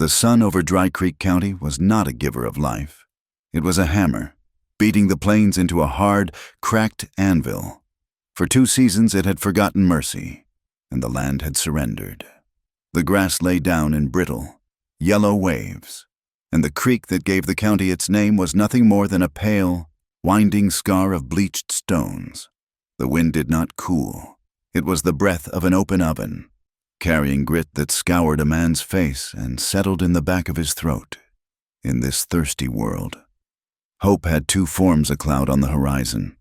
The sun over Dry Creek County was not a giver of life. It was a hammer, beating the plains into a hard, cracked anvil. For 2 seasons it had forgotten mercy, and the land had surrendered. The grass lay down in brittle, yellow waves, and the creek that gave the county its name was nothing more than a pale, winding scar of bleached stones. The wind did not cool. It was the breath of an open oven, carrying grit that scoured a man's face and settled in the back of his throat. In this thirsty world, hope had 2 forms: a cloud on the horizon,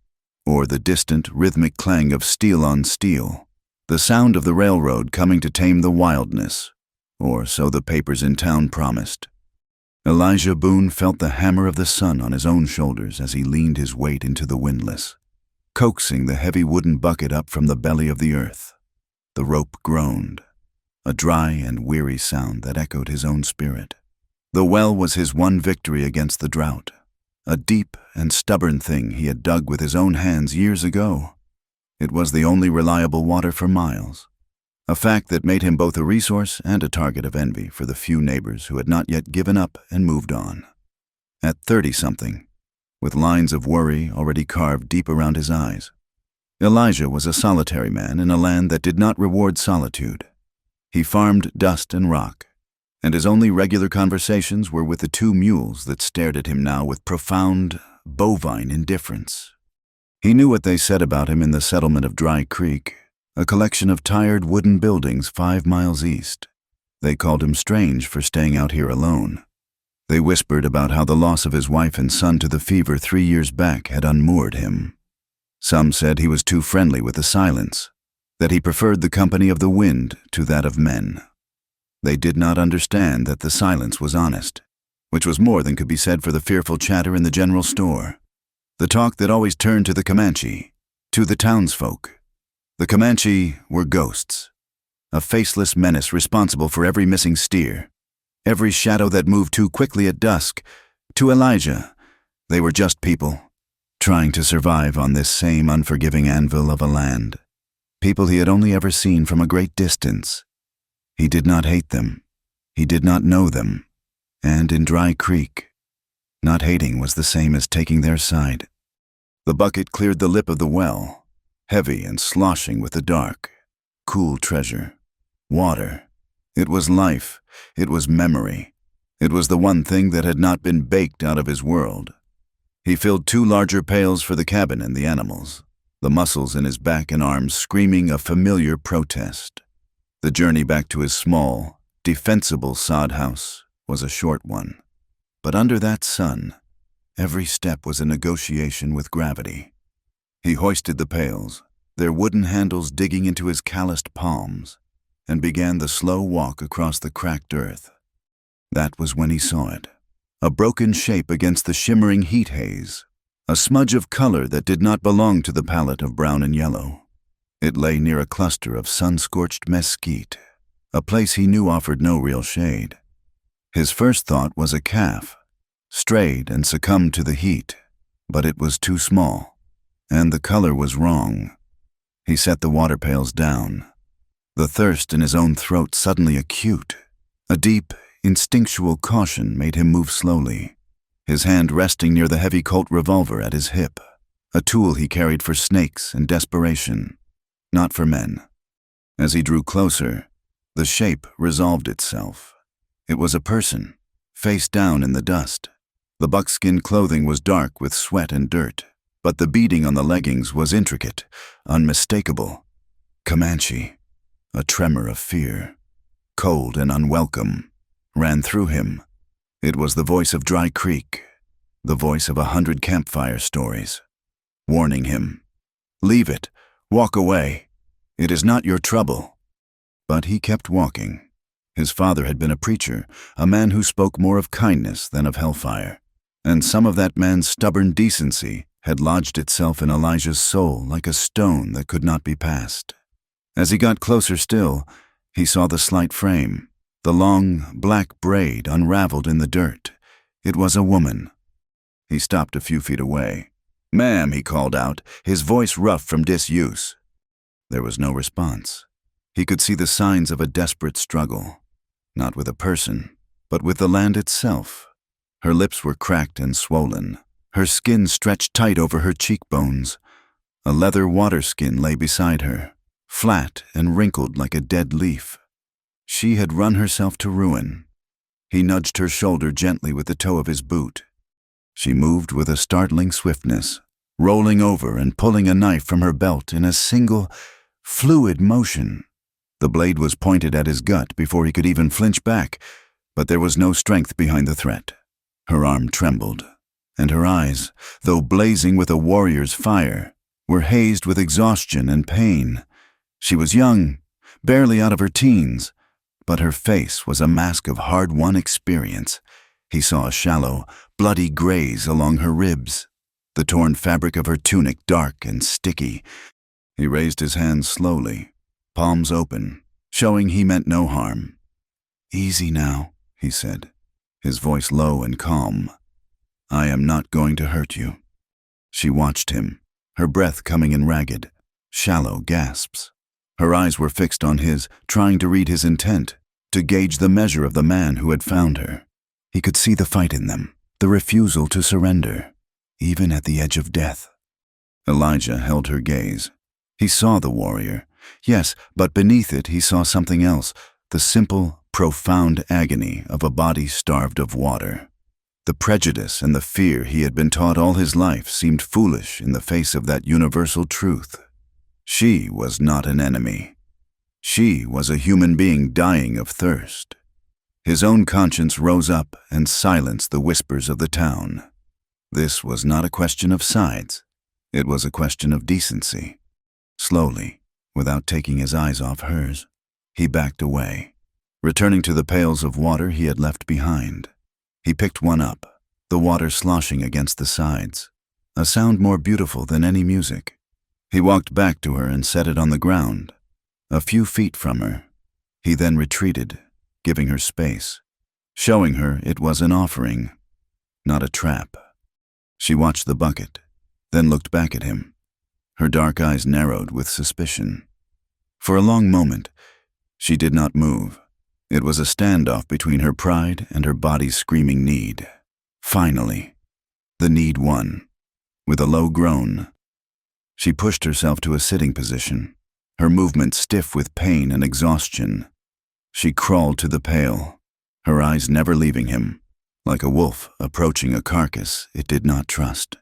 or the distant, rhythmic clang of steel on steel, the sound of the railroad coming to tame the wildness, or so the papers in town promised. Elijah Boone felt the hammer of the sun on his own shoulders as he leaned his weight into the windlass, coaxing the heavy wooden bucket up from the belly of the earth. The rope groaned, a dry and weary sound that echoed his own spirit. The well was his one victory against the drought, a deep and stubborn thing he had dug with his own hands years ago. It was the only reliable water for miles, a fact that made him both a resource and a target of envy for the few neighbors who had not yet given up and moved on. At 30-something, with lines of worry already carved deep around his eyes, Elijah was a solitary man in a land that did not reward solitude. He farmed dust and rock, and his only regular conversations were with the 2 mules that stared at him now with profound, bovine indifference. He knew what they said about him in the settlement of Dry Creek, a collection of tired wooden buildings 5 miles east. They called him strange for staying out here alone. They whispered about how the loss of his wife and son to the fever 3 years back had unmoored him. Some said he was too friendly with the silence, that he preferred the company of the wind to that of men. They did not understand that the silence was honest, which was more than could be said for the fearful chatter in the general store. The talk that always turned to the Comanche, to the townsfolk. The Comanche were ghosts, a faceless menace responsible for every missing steer, every shadow that moved too quickly at dusk. To Elijah, they were just people, trying to survive on this same unforgiving anvil of a land. People he had only ever seen from a great distance. He did not hate them. He did not know them. And in Dry Creek, not hating was the same as taking their side. The bucket cleared the lip of the well, heavy and sloshing with the dark, cool treasure. Water. It was life. It was memory. It was the one thing that had not been baked out of his world. He filled 2 larger pails for the cabin and the animals, the muscles in his back and arms screaming a familiar protest. The journey back to his small, defensible sod house was a short one. But under that sun, every step was a negotiation with gravity. He hoisted the pails, their wooden handles digging into his calloused palms, and began the slow walk across the cracked earth. That was when he saw it, a broken shape against the shimmering heat haze, a smudge of color that did not belong to the palette of brown and yellow. It lay near a cluster of sun-scorched mesquite, a place he knew offered no real shade. His first thought was a calf, strayed and succumbed to the heat, but it was too small, and the color was wrong. He set the water pails down, the thirst in his own throat suddenly acute. A deep, instinctual caution made him move slowly, his hand resting near the heavy Colt revolver at his hip, a tool he carried for snakes and desperation, not for men. As he drew closer, the shape resolved itself. It was a person, face down in the dust. The buckskin clothing was dark with sweat and dirt, but the beading on the leggings was intricate, unmistakable. Comanche. A tremor of fear, cold and unwelcome, ran through him. It was the voice of Dry Creek, the voice of 100 campfire stories, warning him, "Leave it, walk away. It is not your trouble." But he kept walking. His father had been a preacher, a man who spoke more of kindness than of hellfire, and some of that man's stubborn decency had lodged itself in Elijah's soul like a stone that could not be passed. As he got closer still, he saw the slight frame, the long, black braid unraveled in the dirt. It was a woman. He stopped a few feet away. "Ma'am," he called out, his voice rough from disuse. There was no response. He could see the signs of a desperate struggle, not with a person, but with the land itself. Her lips were cracked and swollen. Her skin stretched tight over her cheekbones. A leather water skin lay beside her, flat and wrinkled like a dead leaf. She had run herself to ruin. He nudged her shoulder gently with the toe of his boot. She moved with a startling swiftness, rolling over and pulling a knife from her belt in a single, fluid motion. The blade was pointed at his gut before he could even flinch back, but there was no strength behind the threat. Her arm trembled, and her eyes, though blazing with a warrior's fire, were hazed with exhaustion and pain. She was young, barely out of her teens, but her face was a mask of hard-won experience. He saw a shallow, bloody graze along her ribs, the torn fabric of her tunic dark and sticky. He raised his hands slowly, palms open, showing he meant no harm. "Easy now," he said, his voice low and calm. "I am not going to hurt you." She watched him, her breath coming in ragged, shallow gasps. Her eyes were fixed on his, trying to read his intent, to gauge the measure of the man who had found her. He could see the fight in them, the refusal to surrender, even at the edge of death. Elijah held her gaze. He saw the warrior, yes, but beneath it he saw something else, the simple, profound agony of a body starved of water. The prejudice and the fear he had been taught all his life seemed foolish in the face of that universal truth. She was not an enemy. She was a human being dying of thirst. His own conscience rose up and silenced the whispers of the town. This was not a question of sides. It was a question of decency. Slowly, without taking his eyes off hers, he backed away, returning to the pails of water he had left behind. He picked one up, the water sloshing against the sides, a sound more beautiful than any music. He walked back to her and set it on the ground, a few feet from her. He then retreated, giving her space, showing her it was an offering, not a trap. She watched the bucket, then looked back at him. Her dark eyes narrowed with suspicion. For a long moment, she did not move. It was a standoff between her pride and her body's screaming need. Finally, the need won. With a low groan, she pushed herself to a sitting position, her movement stiff with pain and exhaustion. She crawled to the pail, her eyes never leaving him, like a wolf approaching a carcass it did not trust.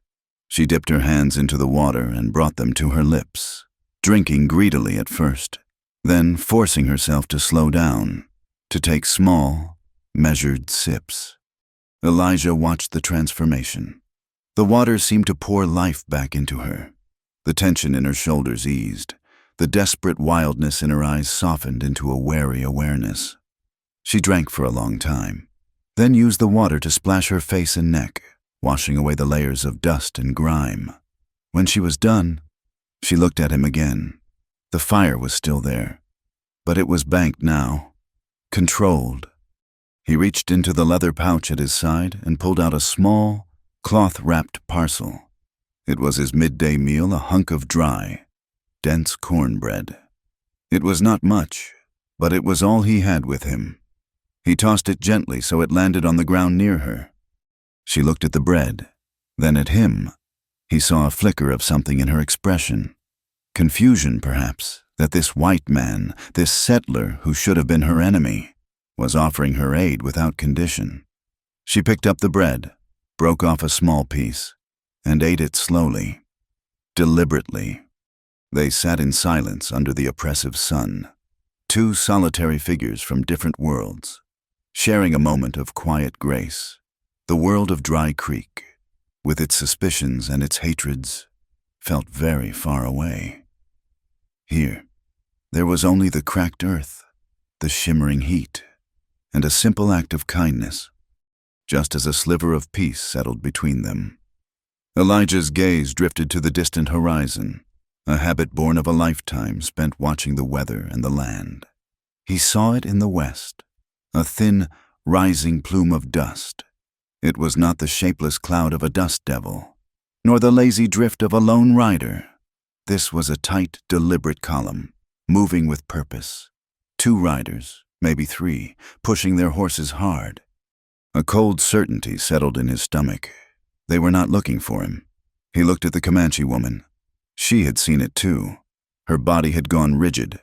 She dipped her hands into the water and brought them to her lips, drinking greedily at first, then forcing herself to slow down, to take small, measured sips. Elijah watched the transformation. The water seemed to pour life back into her. The tension in her shoulders eased. The desperate wildness in her eyes softened into a wary awareness. She drank for a long time, then used the water to splash her face and neck, washing away the layers of dust and grime. When she was done, she looked at him again. The fire was still there, but it was banked now, controlled. He reached into the leather pouch at his side and pulled out a small, cloth-wrapped parcel. It was his midday meal, a hunk of dry, dense cornbread. It was not much, but it was all he had with him. He tossed it gently so it landed on the ground near her. She looked at the bread, then at him. He saw a flicker of something in her expression. Confusion, perhaps, that this white man, this settler who should have been her enemy, was offering her aid without condition. She picked up the bread, broke off a small piece, and ate it slowly, deliberately. They sat in silence under the oppressive sun, two solitary figures from different worlds, sharing a moment of quiet grace. The world of Dry Creek, with its suspicions and its hatreds, felt very far away. Here, there was only the cracked earth, the shimmering heat, and a simple act of kindness, just as a sliver of peace settled between them. Elijah's gaze drifted to the distant horizon, a habit born of a lifetime spent watching the weather and the land. He saw it in the west, a thin, rising plume of dust. It was not the shapeless cloud of a dust devil, nor the lazy drift of a lone rider. This was a tight, deliberate column, moving with purpose. Two riders, maybe three, pushing their horses hard, A cold certainty settled in his stomach. They were not looking for him. He looked at the Comanche woman. She had seen it too. Her body had gone rigid,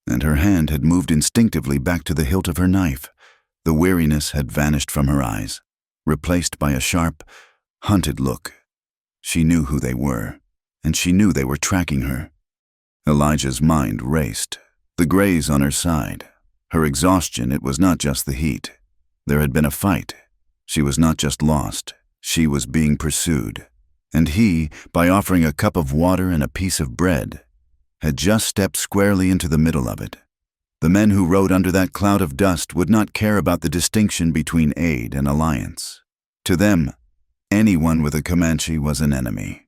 and her hand had moved instinctively back to the hilt of her knife. The weariness had vanished from her eyes, replaced by a sharp, hunted look. She knew who they were, and she knew they were tracking her. Elijah's mind raced. The graze on her side. Her exhaustion, it was not just the heat. There had been a fight. She was not just lost, she was being pursued. And he, by offering a cup of water and a piece of bread, had just stepped squarely into the middle of it. The men who rode under that cloud of dust would not care about the distinction between aid and alliance. To them, anyone with a Comanche was an enemy.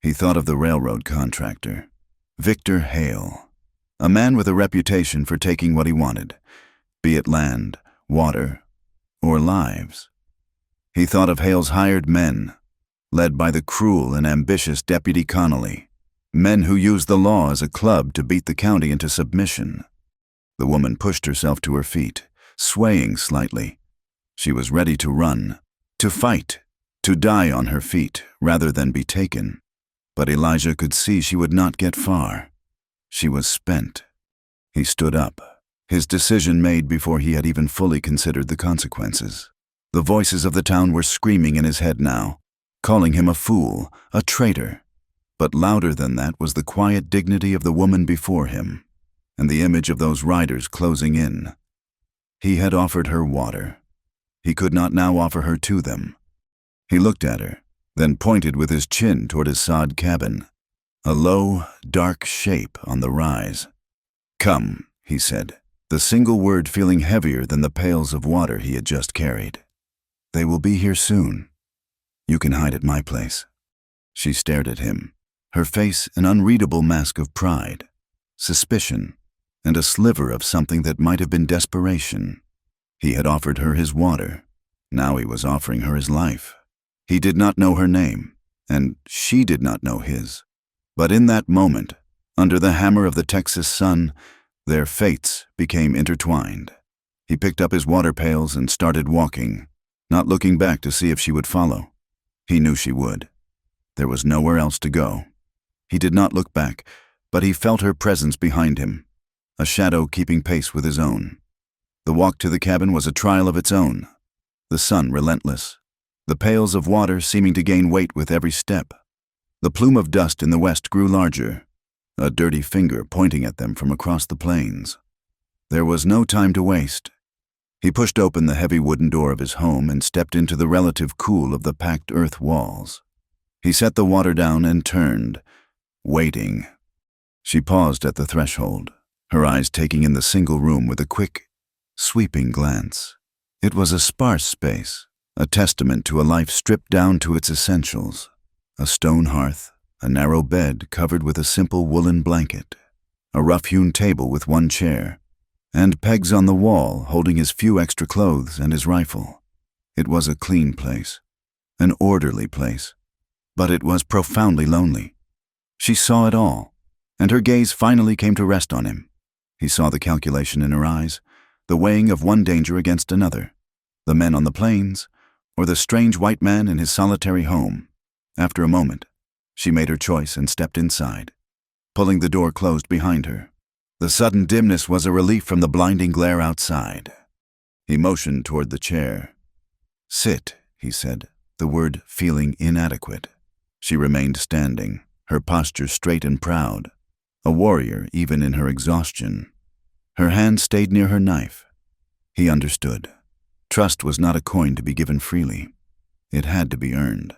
He thought of the railroad contractor, Victor Hale, a man with a reputation for taking what he wanted, be it land, water, or lives. He thought of Hale's hired men, led by the cruel and ambitious Deputy Connolly, men who used the law as a club to beat the county into submission. The woman pushed herself to her feet, swaying slightly. She was ready to run, to fight, to die on her feet rather than be taken. But Elijah could see she would not get far. She was spent. He stood up, his decision made before he had even fully considered the consequences. The voices of the town were screaming in his head now, calling him a fool, a traitor. But louder than that was the quiet dignity of the woman before him, and the image of those riders closing in. He had offered her water. He could not now offer her to them. He looked at her, then pointed with his chin toward his sod cabin, a low, dark shape on the rise. "Come," he said, the single word feeling heavier than the pails of water he had just carried. "They will be here soon. You can hide at my place." She stared at him, her face an unreadable mask of pride, suspicion, and a sliver of something that might have been desperation. He had offered her his water. Now he was offering her his life. He did not know her name, and she did not know his. But in that moment, under the hammer of the Texas sun, their fates became intertwined. He picked up his water pails and started walking, not looking back to see if she would follow. He knew she would. There was nowhere else to go. He did not look back, but he felt her presence behind him, a shadow keeping pace with his own. The walk to the cabin was a trial of its own, the sun relentless, the pails of water seeming to gain weight with every step. The plume of dust in the west grew larger, a dirty finger pointing at them from across the plains. There was no time to waste. He pushed open the heavy wooden door of his home and stepped into the relative cool of the packed earth walls. He set the water down and turned, waiting. She paused at the threshold, her eyes taking in the single room with a quick, sweeping glance. It was a sparse space, a testament to a life stripped down to its essentials. A stone hearth, a narrow bed covered with a simple woolen blanket, a rough-hewn table with one chair, and pegs on the wall holding his few extra clothes and his rifle. It was a clean place, an orderly place, but it was profoundly lonely. She saw it all, and her gaze finally came to rest on him. He saw the calculation in her eyes, the weighing of one danger against another, the men on the plains, or the strange white man in his solitary home. After a moment, she made her choice and stepped inside, pulling the door closed behind her. The sudden dimness was a relief from the blinding glare outside. He motioned toward the chair. "Sit," he said, the word feeling inadequate. She remained standing, her posture straight and proud, a warrior even in her exhaustion. Her hand stayed near her knife. He understood. Trust was not a coin to be given freely. It had to be earned.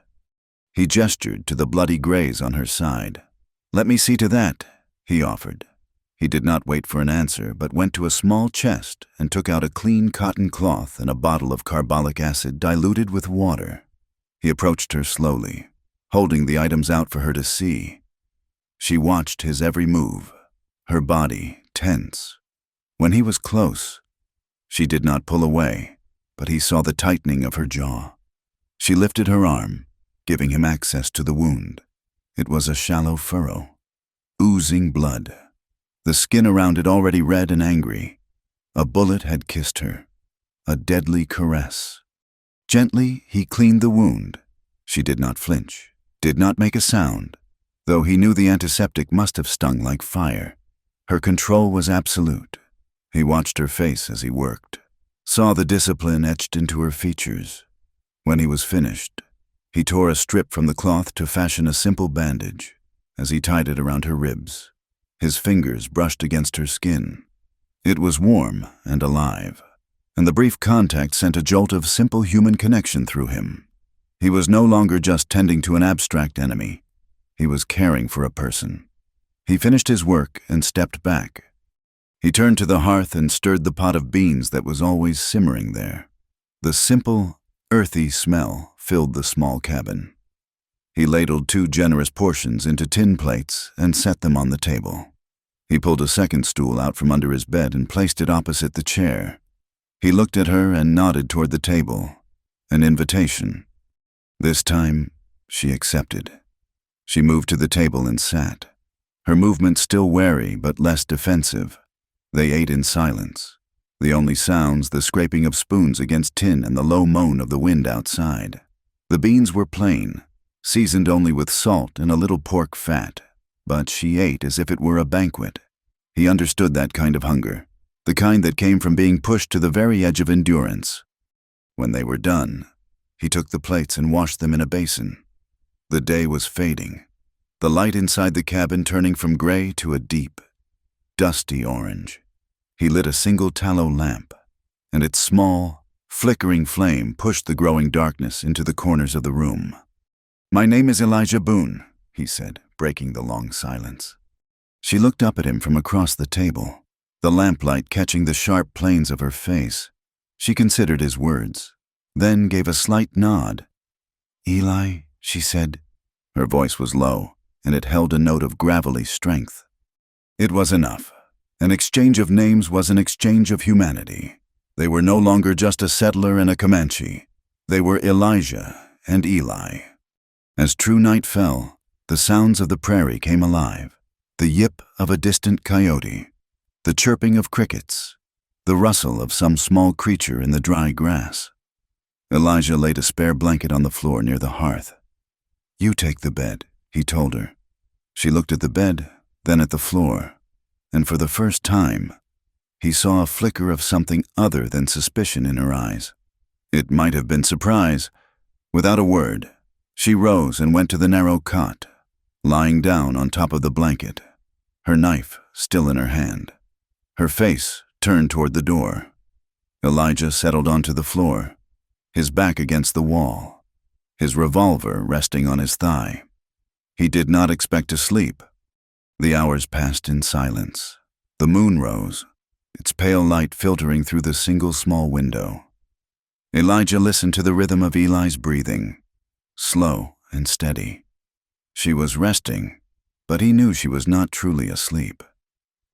He gestured to the bloody graze on her side. "Let me see to that," he offered. He did not wait for an answer, but went to a small chest and took out a clean cotton cloth and a bottle of carbolic acid diluted with water. He approached her slowly, holding the items out for her to see. She watched his every move, her body tense. When he was close, she did not pull away, but he saw the tightening of her jaw. She lifted her arm, giving him access to the wound. It was a shallow furrow, oozing blood, the skin around it already red and angry. A bullet had kissed her, a deadly caress. Gently, he cleaned the wound. She did not flinch, did not make a sound, though he knew the antiseptic must have stung like fire. Her control was absolute. He watched her face as he worked, saw the discipline etched into her features. When he was finished, he tore a strip from the cloth to fashion a simple bandage. As he tied it around her ribs, his fingers brushed against her skin. It was warm and alive, and the brief contact sent a jolt of simple human connection through him. He was no longer just tending to an abstract enemy. He was caring for a person. He finished his work and stepped back. He turned to the hearth and stirred the pot of beans that was always simmering there. The simple, earthy smell filled the small cabin. He ladled 2 generous portions into tin plates and set them on the table. He pulled a second stool out from under his bed and placed it opposite the chair. He looked at her and nodded toward the table, an invitation. This time, she accepted. She moved to the table and sat, her movements still wary but less defensive. They ate in silence, the only sounds the scraping of spoons against tin and the low moan of the wind outside. The beans were plain, seasoned only with salt and a little pork fat, but she ate as if it were a banquet. He understood that kind of hunger, the kind that came from being pushed to the very edge of endurance. When they were done, he took the plates and washed them in a basin. The day was fading, the light inside the cabin turning from gray to a deep, dusty orange. He lit a single tallow lamp, and its small, flickering flame pushed the growing darkness into the corners of the room. "My name is Elijah Boone," he said, breaking the long silence. She looked up at him from across the table, the lamplight catching the sharp planes of her face. She considered his words, then gave a slight nod. "Eli," she said. Her voice was low, and it held a note of gravelly strength. It was enough. An exchange of names was an exchange of humanity. They were no longer just a settler and a Comanche. They were Elijah and Eli. As true night fell, the sounds of the prairie came alive. The yip of a distant coyote, the chirping of crickets, the rustle of some small creature in the dry grass. Elijah laid a spare blanket on the floor near the hearth. "You take the bed," he told her. She looked at the bed, then at the floor, and for the first time, he saw a flicker of something other than suspicion in her eyes. It might have been surprise. Without a word, she rose and went to the narrow cot, lying down on top of the blanket, her knife still in her hand, her face turned toward the door. Elijah settled onto the floor, his back against the wall, his revolver resting on his thigh. He did not expect to sleep. The hours passed in silence. The moon rose, its pale light filtering through the single small window. Elijah listened to the rhythm of Eli's breathing, slow and steady. She was resting, but he knew she was not truly asleep.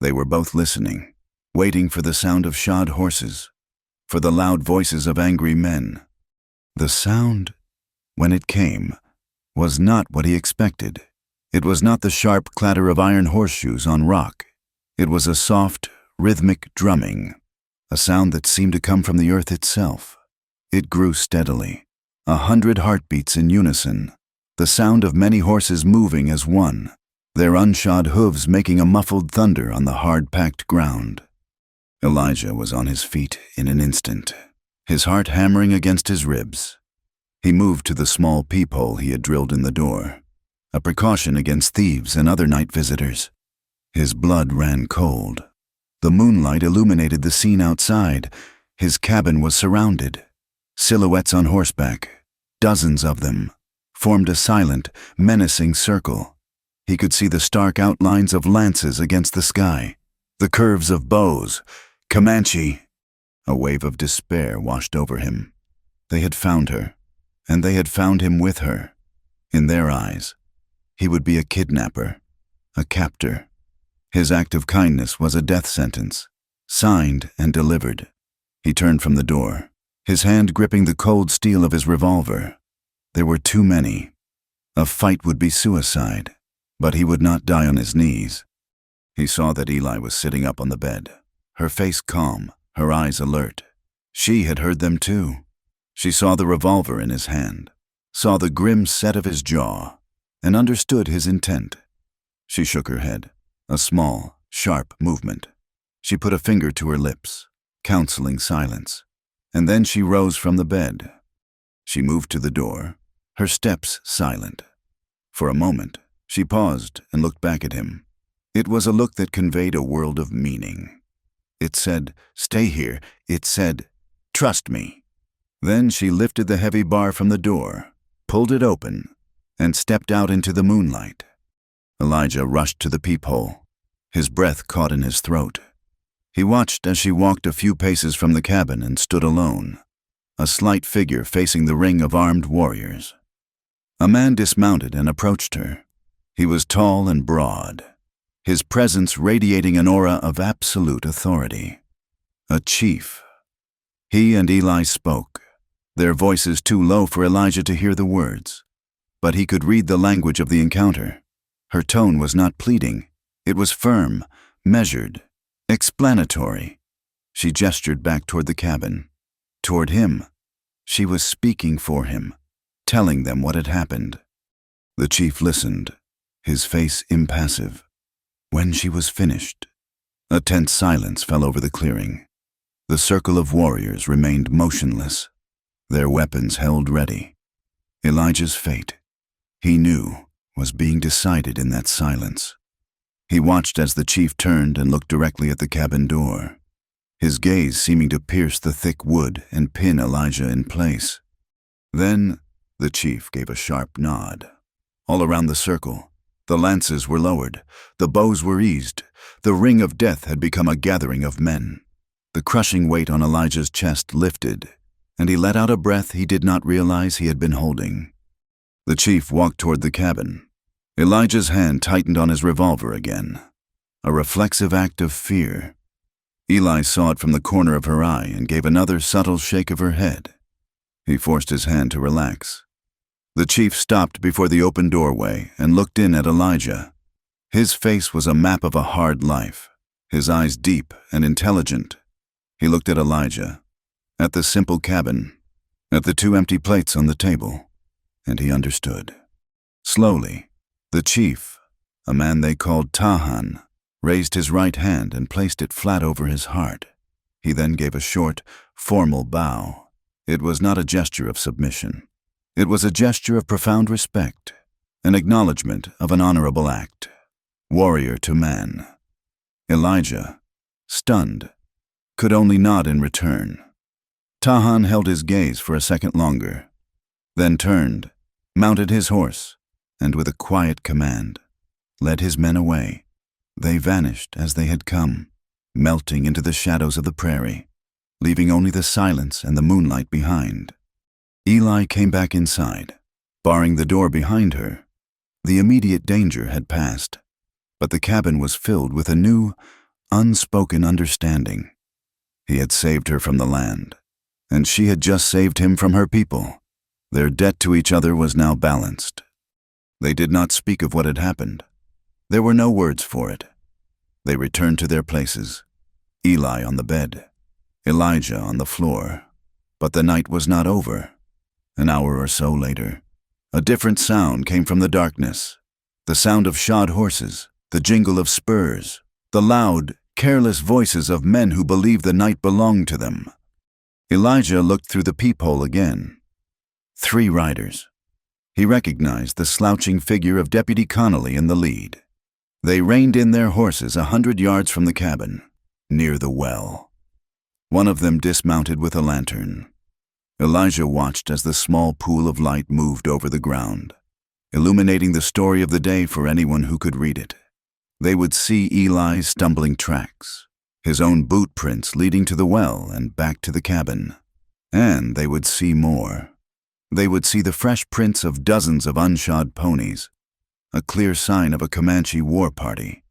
They were both listening, waiting for the sound of shod horses, for the loud voices of angry men. The sound, when it came, was not what he expected. It was not the sharp clatter of iron horseshoes on rock. It was a soft, rhythmic drumming, a sound that seemed to come from the earth itself. It grew steadily, 100 heartbeats in unison, the sound of many horses moving as one, their unshod hooves making a muffled thunder on the hard-packed ground. Elijah was on his feet in an instant, his heart hammering against his ribs. He moved to the small peephole he had drilled in the door, a precaution against thieves and other night visitors. His blood ran cold. The moonlight illuminated the scene outside. His cabin was surrounded. Silhouettes on horseback, dozens of them, formed a silent, menacing circle. He could see the stark outlines of lances against the sky, the curves of bows. Comanche! A wave of despair washed over him. They had found her, and they had found him with her. In their eyes, he would be a kidnapper, a captor. His act of kindness was a death sentence, signed and delivered. He turned from the door, his hand gripping the cold steel of his revolver. There were too many. A fight would be suicide, but he would not die on his knees. He saw that Eli was sitting up on the bed, her face calm, her eyes alert. She had heard them too. She saw the revolver in his hand, saw the grim set of his jaw, and understood his intent. She shook her head, a small, sharp movement. She put a finger to her lips, counseling silence, and then she rose from the bed. She moved to the door, her steps silent. For a moment, she paused and looked back at him. It was a look that conveyed a world of meaning. It said, "Stay here." It said, "Trust me." Then she lifted the heavy bar from the door, pulled it open, and stepped out into the moonlight. Elijah rushed to the peephole. His breath caught in his throat. He watched as she walked a few paces from the cabin and stood alone, a slight figure facing the ring of armed warriors. A man dismounted and approached her. He was tall and broad, his presence radiating an aura of absolute authority. A chief. He and Eli spoke, their voices too low for Elijah to hear the words. But he could read the language of the encounter. Her tone was not pleading. It was firm, measured, explanatory. She gestured back toward the cabin, toward him. She was speaking for him, telling them what had happened. The chief listened, his face impassive. When she was finished, a tense silence fell over the clearing. The circle of warriors remained motionless, their weapons held ready. Elijah's fate, he knew, was being decided in that silence. He watched as the chief turned and looked directly at the cabin door, his gaze seeming to pierce the thick wood and pin Elijah in place. Then the chief gave a sharp nod. All around the circle, the lances were lowered, the bows were eased, the ring of death had become a gathering of men. The crushing weight on Elijah's chest lifted, and he let out a breath he did not realize he had been holding. The chief walked toward the cabin. Elijah's hand tightened on his revolver again, a reflexive act of fear. Eli saw it from the corner of her eye and gave another subtle shake of her head. He forced his hand to relax. The chief stopped before the open doorway and looked in at Elijah. His face was a map of a hard life, his eyes deep and intelligent. He looked at Elijah, at the simple cabin, at the 2 empty plates on the table, and he understood. Slowly, the chief, a man they called Tahan, raised his right hand and placed it flat over his heart. He then gave a short, formal bow. It was not a gesture of submission. It was a gesture of profound respect, an acknowledgement of an honorable act. Warrior to man. Elijah, stunned, could only nod in return. Tahan held his gaze for a second longer, then turned, mounted his horse, and with a quiet command, led his men away. They vanished as they had come, melting into the shadows of the prairie, leaving only the silence and the moonlight behind. Eli came back inside, barring the door behind her. The immediate danger had passed, but the cabin was filled with a new, unspoken understanding. He had saved her from the land, and she had just saved him from her people. Their debt to each other was now balanced. They did not speak of what had happened. There were no words for it. They returned to their places, Eli on the bed, Elijah on the floor. But the night was not over. An hour or so later, a different sound came from the darkness. The sound of shod horses, the jingle of spurs, the loud, careless voices of men who believed the night belonged to them. Elijah looked through the peephole again. 3 riders. He recognized the slouching figure of Deputy Connolly in the lead. They reined in their horses 100 yards from the cabin, near the well. One of them dismounted with a lantern. Elijah watched as the small pool of light moved over the ground, illuminating the story of the day for anyone who could read it. They would see Eli's stumbling tracks, his own boot prints leading to the well and back to the cabin. And they would see more. They would see the fresh prints of dozens of unshod ponies, a clear sign of a Comanche war party.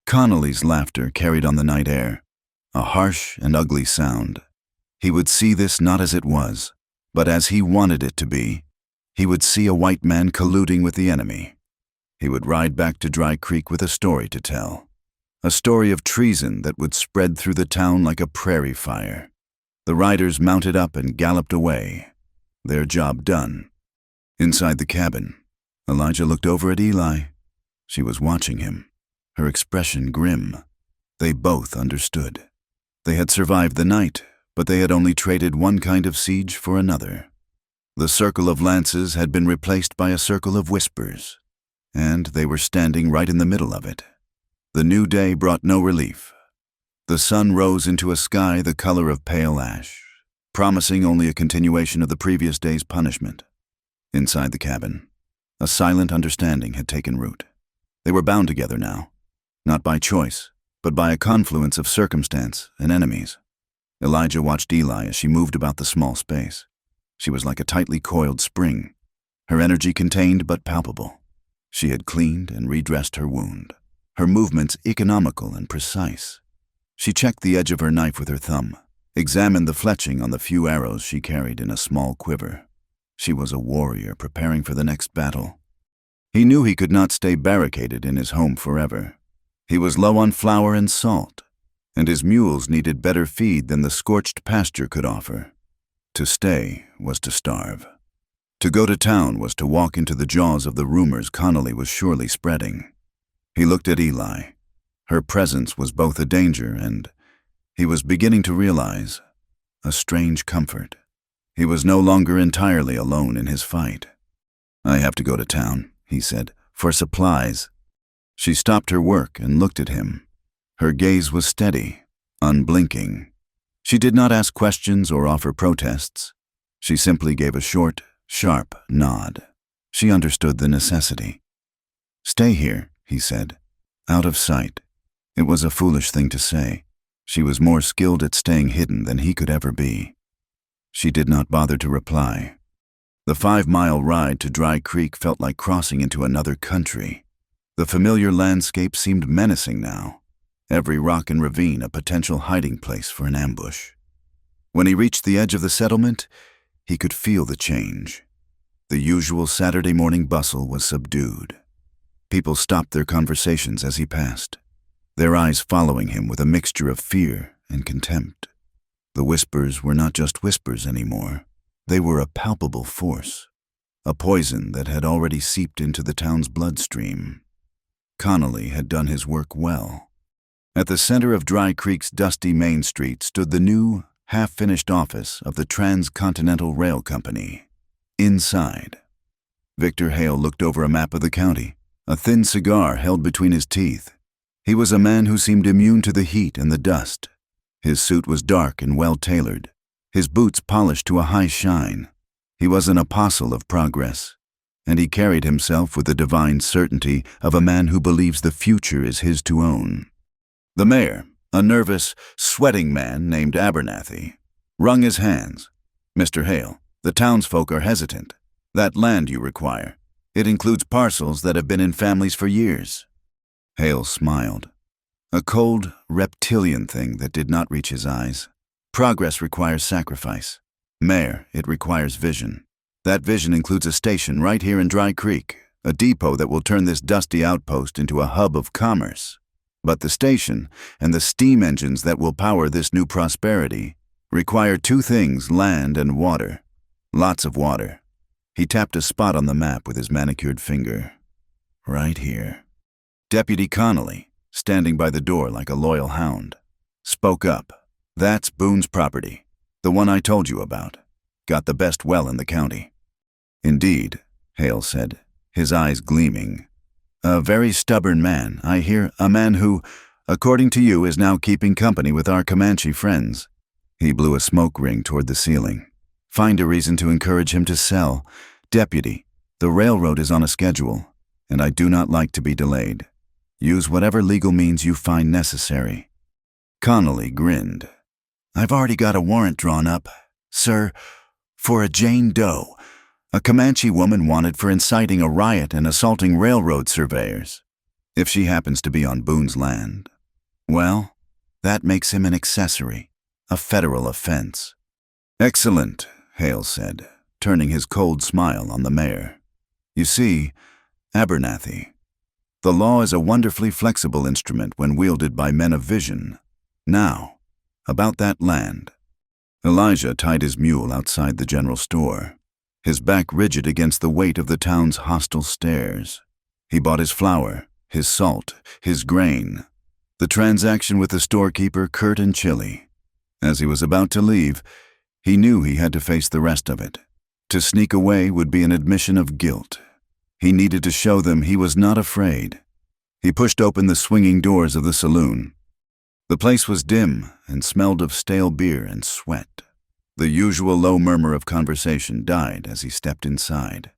Connolly's laughter carried on the night air, a harsh and ugly sound. He would see this not as it was, but as he wanted it to be. He would see a white man colluding with the enemy. He would ride back to Dry Creek with a story to tell, a story of treason that would spread through the town like a prairie fire. The riders mounted up and galloped away, their job done. Inside the cabin, Elijah looked over at Eli. She was watching him, her expression grim. They both understood. They had survived the night, but they had only traded one kind of siege for another. The circle of lances had been replaced by a circle of whispers, and they were standing right in the middle of it. The new day brought no relief. The sun rose into a sky the color of pale ash, promising only a continuation of the previous day's punishment. Inside the cabin, a silent understanding had taken root. They were bound together now, not by choice, but by a confluence of circumstance and enemies. Elijah watched Eli as she moved about the small space. She was like a tightly coiled spring, her energy contained but palpable. She had cleaned and redressed her wound, her movements economical and precise. She checked the edge of her knife with her thumb, examined the fletching on the few arrows she carried in a small quiver. She was a warrior preparing for the next battle. He knew he could not stay barricaded in his home forever. He was low on flour and salt, and his mules needed better feed than the scorched pasture could offer. To stay was to starve. To go to town was to walk into the jaws of the rumors Connolly was surely spreading. He looked at Eli. Her presence was both a danger and, he was beginning to realize, a strange comfort. He was no longer entirely alone in his fight. "I have to go to town," he said, "for supplies." She stopped her work and looked at him. Her gaze was steady, unblinking. She did not ask questions or offer protests. She simply gave a short, sharp nod. She understood the necessity. "Stay here," he said, "out of sight." It was a foolish thing to say. She was more skilled at staying hidden than he could ever be. She did not bother to reply. The 5-mile ride to Dry Creek felt like crossing into another country. The familiar landscape seemed menacing now, every rock and ravine a potential hiding place for an ambush. When he reached the edge of the settlement, he could feel the change. The usual Saturday morning bustle was subdued. People stopped their conversations as he passed, their eyes following him with a mixture of fear and contempt. The whispers were not just whispers anymore. They were a palpable force, a poison that had already seeped into the town's bloodstream. Connolly had done his work well. At the center of Dry Creek's dusty main street stood the new, half-finished office of the Transcontinental Rail Company. Inside, Victor Hale looked over a map of the county, a thin cigar held between his teeth. He was a man who seemed immune to the heat and the dust. His suit was dark and well-tailored, his boots polished to a high shine. He was an apostle of progress, and he carried himself with the divine certainty of a man who believes the future is his to own. The mayor, a nervous, sweating man named Abernathy, wrung his hands. "Mr. Hale, the townsfolk are hesitant. That land you require, it includes parcels that have been in families for years." Hale smiled, a cold, reptilian thing that did not reach his eyes. "Progress requires sacrifice. Mayor, it requires vision. That vision includes a station right here in Dry Creek, a depot that will turn this dusty outpost into a hub of commerce. But the station and the steam engines that will power this new prosperity require two things: land and water. Lots of water." He tapped a spot on the map with his manicured finger. "Right here." Deputy Connolly, standing by the door like a loyal hound, spoke up. "That's Boone's property, the one I told you about. Got the best well in the county." "Indeed," Hale said, his eyes gleaming. "A very stubborn man, I hear, a man who, according to you, is now keeping company with our Comanche friends." He blew a smoke ring toward the ceiling. "Find a reason to encourage him to sell. Deputy, the railroad is on a schedule, and I do not like to be delayed. Use whatever legal means you find necessary." Connolly grinned. "I've already got a warrant drawn up, sir, for a Jane Doe, a Comanche woman wanted for inciting a riot and assaulting railroad surveyors. If she happens to be on Boone's land, well, that makes him an accessory, a federal offense." "Excellent," Hale said, turning his cold smile on the mayor. "You see, Abernathy, the law is a wonderfully flexible instrument when wielded by men of vision. Now, about that land." Elijah tied his mule outside the general store. his back rigid against the weight of the town's hostile stares. He bought his flour, his salt, his grain. The transaction with the storekeeper curt and chilly. As he was about to leave, he knew he had to face the rest of it. To sneak away would be an admission of guilt. He needed to show them he was not afraid. He pushed open the swinging doors of the saloon. The place was dim and smelled of stale beer and sweat. The usual low murmur of conversation died as he stepped inside.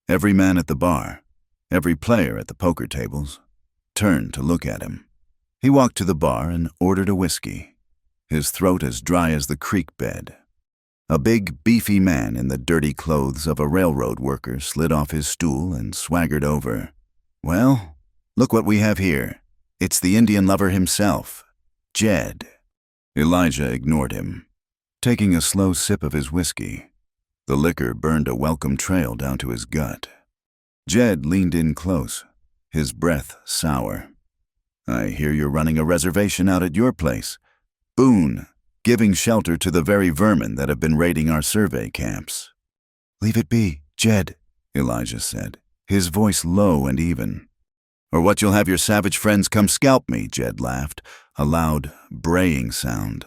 Every man at the bar, every player at the poker tables, turned to look at him. He walked to the bar and ordered a whiskey, his throat as dry as the creek bed. A big, beefy man in the dirty clothes of a railroad worker slid off his stool and swaggered over. "Well, look what we have here. It's the Indian lover himself, Jed." Elijah ignored him, taking a slow sip of his whiskey. The liquor burned a welcome trail down to his gut. Jed leaned in close, his breath sour. "I hear you're running a reservation out at your place. Boone, giving shelter to the very vermin that have been raiding our survey camps." "Leave it be, Jed," Elijah said, his voice low and even. "Or what you'll have your savage friends come scalp me," Jed laughed, a loud, braying sound,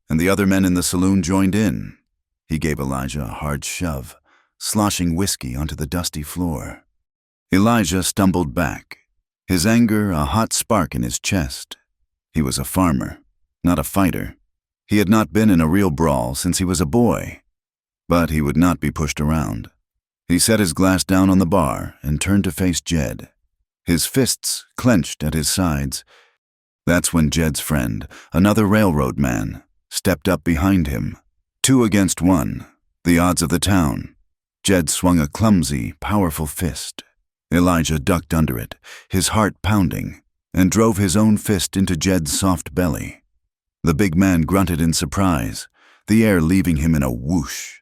and the other men in the saloon joined in. He gave Elijah a hard shove, sloshing whiskey onto the dusty floor. Elijah stumbled back, his anger a hot spark in his chest. He was a farmer, not a fighter. He had not been in a real brawl since he was a boy, but he would not be pushed around. He set his glass down on the bar and turned to face Jed, his fists clenched at his sides. That's when Jed's friend, another railroad man, stepped up behind him. 2 against 1, the odds of the town. Jed swung a clumsy, powerful fist. Elijah ducked under it, his heart pounding, and drove his own fist into Jed's soft belly. The big man grunted in surprise, the air leaving him in a whoosh.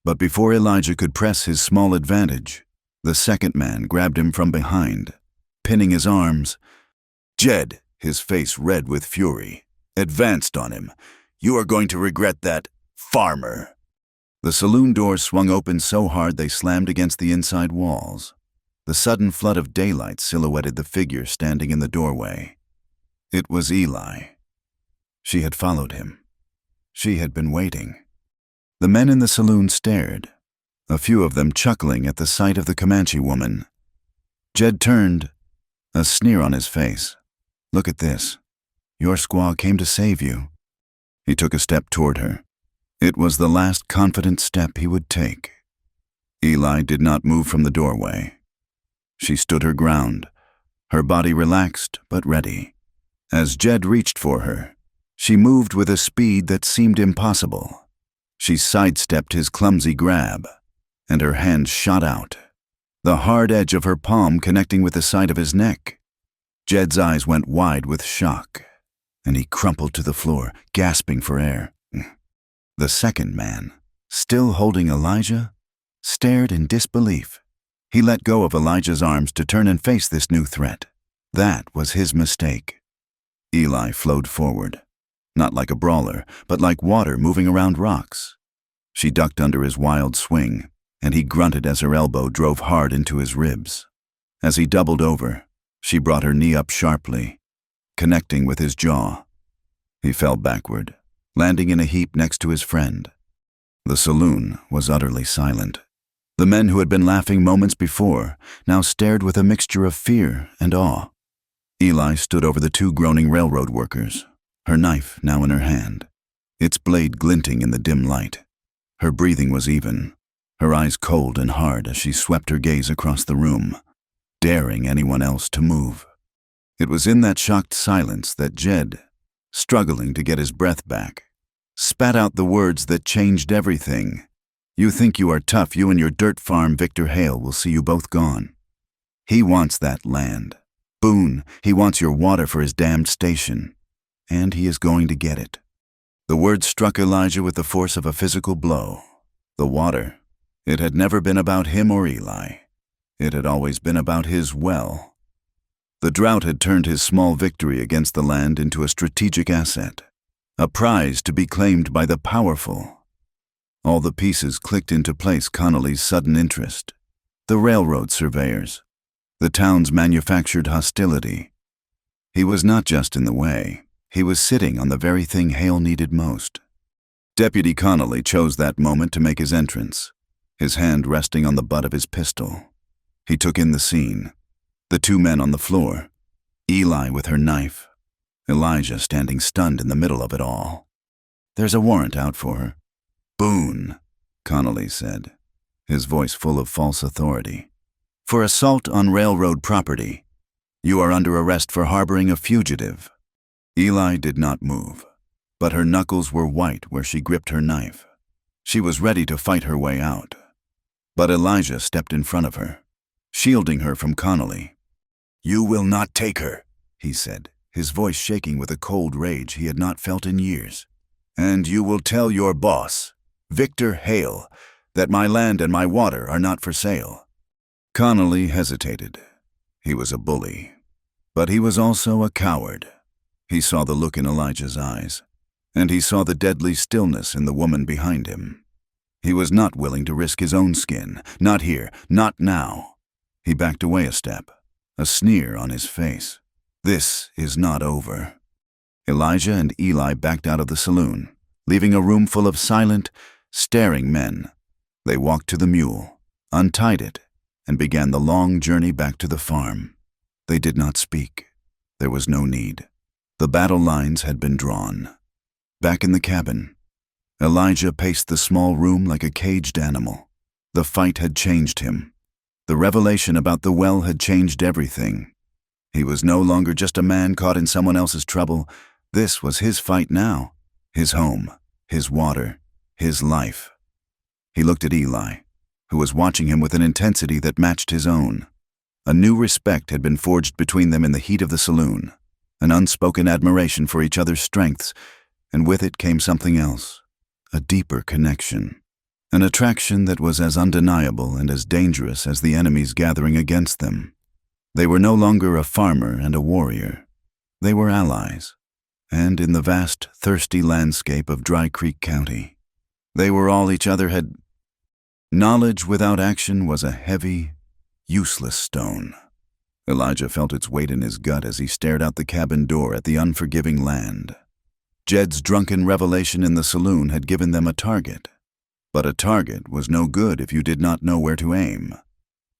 But before Elijah could press his small advantage, the second man grabbed him from behind, pinning his arms. Jed, his face red with fury, advanced on him. "You are going to regret that, farmer." The saloon doors swung open so hard they slammed against the inside walls. The sudden flood of daylight silhouetted the figure standing in the doorway. It was Eli. She had followed him. She had been waiting. The men in the saloon stared, a few of them chuckling at the sight of the Comanche woman. Jed turned, a sneer on his face. "Look at this. Your squaw came to save you." He took a step toward her. It was the last confident step he would take. Eli did not move from the doorway. She stood her ground, her body relaxed but ready. As Jed reached for her, she moved with a speed that seemed impossible. She sidestepped his clumsy grab, and her hand shot out, the hard edge of her palm connecting with the side of his neck. Jed's eyes went wide with shock, and he crumpled to the floor, gasping for air. The second man, still holding Elijah, stared in disbelief. He let go of Elijah's arms to turn and face this new threat. That was his mistake. Eli flowed forward, not like a brawler, but like water moving around rocks. She ducked under his wild swing, and he grunted as her elbow drove hard into his ribs. As he doubled over, she brought her knee up sharply, connecting with his jaw. He fell backward, landing in a heap next to his friend. The saloon was utterly silent. The men who had been laughing moments before now stared with a mixture of fear and awe. Eli stood over the 2 groaning railroad workers, her knife now in her hand, its blade glinting in the dim light. Her breathing was even, her eyes cold and hard as she swept her gaze across the room, daring anyone else to move. It was in that shocked silence that Jed, struggling to get his breath back, spat out the words that changed everything. "You think you are tough, you and your dirt farm Victor Hale will see you both gone. He wants that land. Boone, he wants your water for his damned station. And he is going to get it." The words struck Elijah with the force of a physical blow. The water. It had never been about him or Eli. It had always been about his well. The drought had turned his small victory against the land into a strategic asset, a prize to be claimed by the powerful. All the pieces clicked into place. Connolly's sudden interest. The railroad surveyors. The town's manufactured hostility. He was not just in the way. He was sitting on the very thing Hale needed most. Deputy Connolly chose that moment to make his entrance, his hand resting on the butt of his pistol. He took in the scene. The two men on the floor. Eli with her knife. Elijah standing stunned in the middle of it all. "There's a warrant out for her." "Boone," Connolly said, his voice full of false authority. "For assault on railroad property. You are under arrest for harboring a fugitive." Eli did not move, but her knuckles were white where she gripped her knife. She was ready to fight her way out. But Elijah stepped in front of her, shielding her from Connolly. "You will not take her," he said, his voice shaking with a cold rage he had not felt in years. "And you will tell your boss, Victor Hale, that my land and my water are not for sale." Connolly hesitated. He was a bully, but he was also a coward. He saw the look in Elijah's eyes, and he saw the deadly stillness in the woman behind him. He was not willing to risk his own skin, not here, not now. He backed away a step, a sneer on his face. This is not over. Elijah and Eli backed out of the saloon, leaving a room full of silent, staring men. They walked to the mule, untied it, and began the long journey back to the farm. They did not speak. There was no need. The battle lines had been drawn. Back in the cabin, Elijah paced the small room like a caged animal. The fight had changed him. The revelation about the well had changed everything. He was no longer just a man caught in someone else's trouble. This was his fight now. His home, his water, his life. He looked at Eli, who was watching him with an intensity that matched his own. A new respect had been forged between them in the heat of the saloon, an unspoken admiration for each other's strengths, and with it came something else, a deeper connection, an attraction that was as undeniable and as dangerous as the enemies gathering against them. They were no longer a farmer and a warrior. They were allies, and in the vast, thirsty landscape of Dry Creek County, they were all each other had. Knowledge without action was a heavy, useless stone. Elijah felt its weight in his gut as he stared out the cabin door at the unforgiving land. Jed's drunken revelation in the saloon had given them a target, but a target was no good if you did not know where to aim.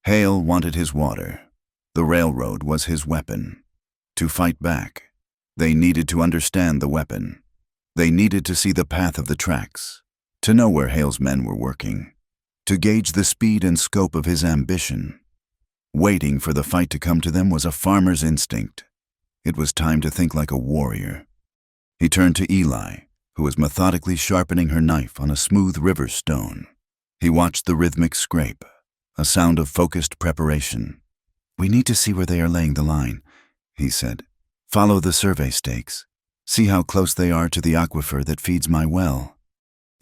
Hale wanted his water. The railroad was his weapon. To fight back, they needed to understand the weapon. They needed to see the path of the tracks, to know where Hale's men were working, to gauge the speed and scope of his ambition. Waiting for the fight to come to them was a farmer's instinct. It was time to think like a warrior. He turned to Eli, who was methodically sharpening her knife on a smooth river stone. He watched the rhythmic scrape, a sound of focused preparation. "We need to see where they are laying the line," he said. "Follow the survey stakes. See how close they are to the aquifer that feeds my well."